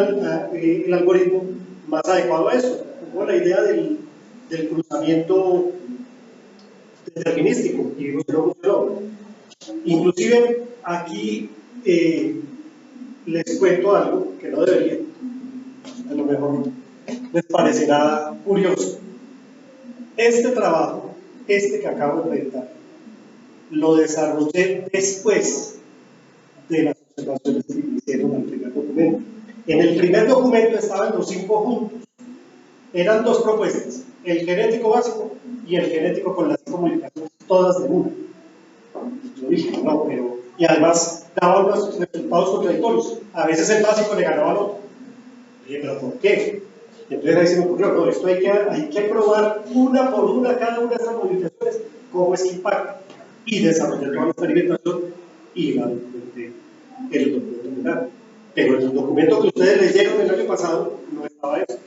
el algoritmo más adecuado a eso. Hubo la idea del cruzamiento determinístico y no funcionó. Inclusive aquí les cuento algo que no debería, a lo mejor les parecerá curioso. Este trabajo, que acabo de presentar, lo desarrollé después de las observaciones que hicieron en el primer documento. En el primer documento estaban los 5 juntos, Eran dos propuestas, el genético básico y el genético con las comunicaciones, todas de una. Yo dije, no, pero... Y además daba unos resultados contradictorios. A veces el básico le ganaba al otro. Dije, ¿pero por qué? Entonces ahí se me ocurrió, no, esto hay que probar una por una cada una de estas modificaciones, cómo es que impacta. Y desarrollar toda la experimentación y la documenté en el documento final. Pero en el documento que ustedes leyeron el año pasado no estaba eso.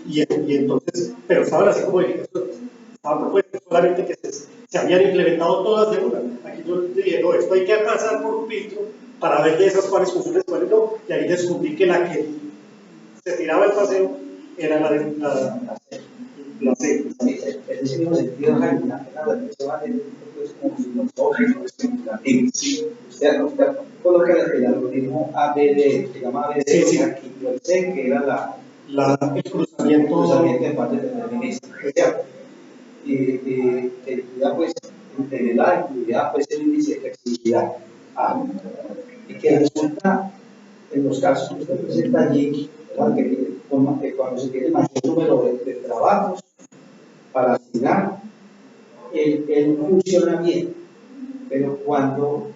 Y entonces, pero estaban así como modificaciones, estaban propuestas, solamente que se habían implementado todas de una. Aquí yo dije, no, esto hay que pasar por un filtro para ver de esas cuáles funcionan, cuáles no, y ahí descubrí que la que se tiraba el paseo era la de la C. En ese mismo sentido, Jaime, la persona es como filosófico, especulativo. Usted coloca el algoritmo ABD, se llama ABD, Sí, sí. aquí yo sé que era El cruzamiento en parte determinista. Equidad, pues, integridad, incluida, pues, el índice de flexibilidad. Y que resulta, en los casos que usted presenta allí, que cuando se tiene mayor número de trabajos para asignar, él funciona bien, pero cuando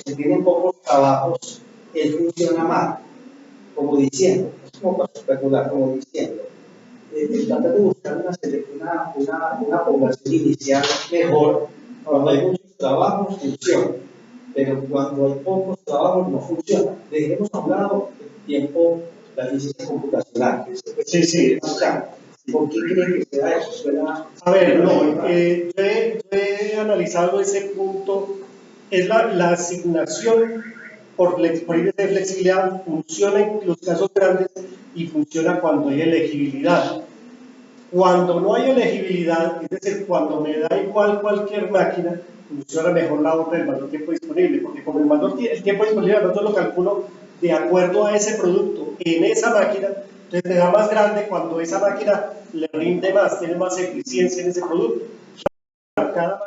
se tienen pocos trabajos, él funciona mal, como diciendo, es como para especular, como diciendo, tratar de buscar una población inicial mejor. Cuando hay muchos trabajos funciona, pero cuando hay pocos trabajos no funciona. Dejemos a un lado el tiempo, la física computacional. Sí, sí. ¿Por qué cree que sea eso? A ver, no, yo he analizado ese punto. Es la asignación por índice de flexibilidad, funciona en los casos grandes y funciona cuando hay elegibilidad. Cuando no hay elegibilidad, es decir, cuando me da igual cualquier máquina, funciona mejor la otra del mayor tiempo disponible, porque como el tiempo disponible nosotros lo calculo de acuerdo a ese producto en esa máquina, entonces me da más grande cuando esa máquina le rinde más, tiene más eficiencia en ese producto. Cada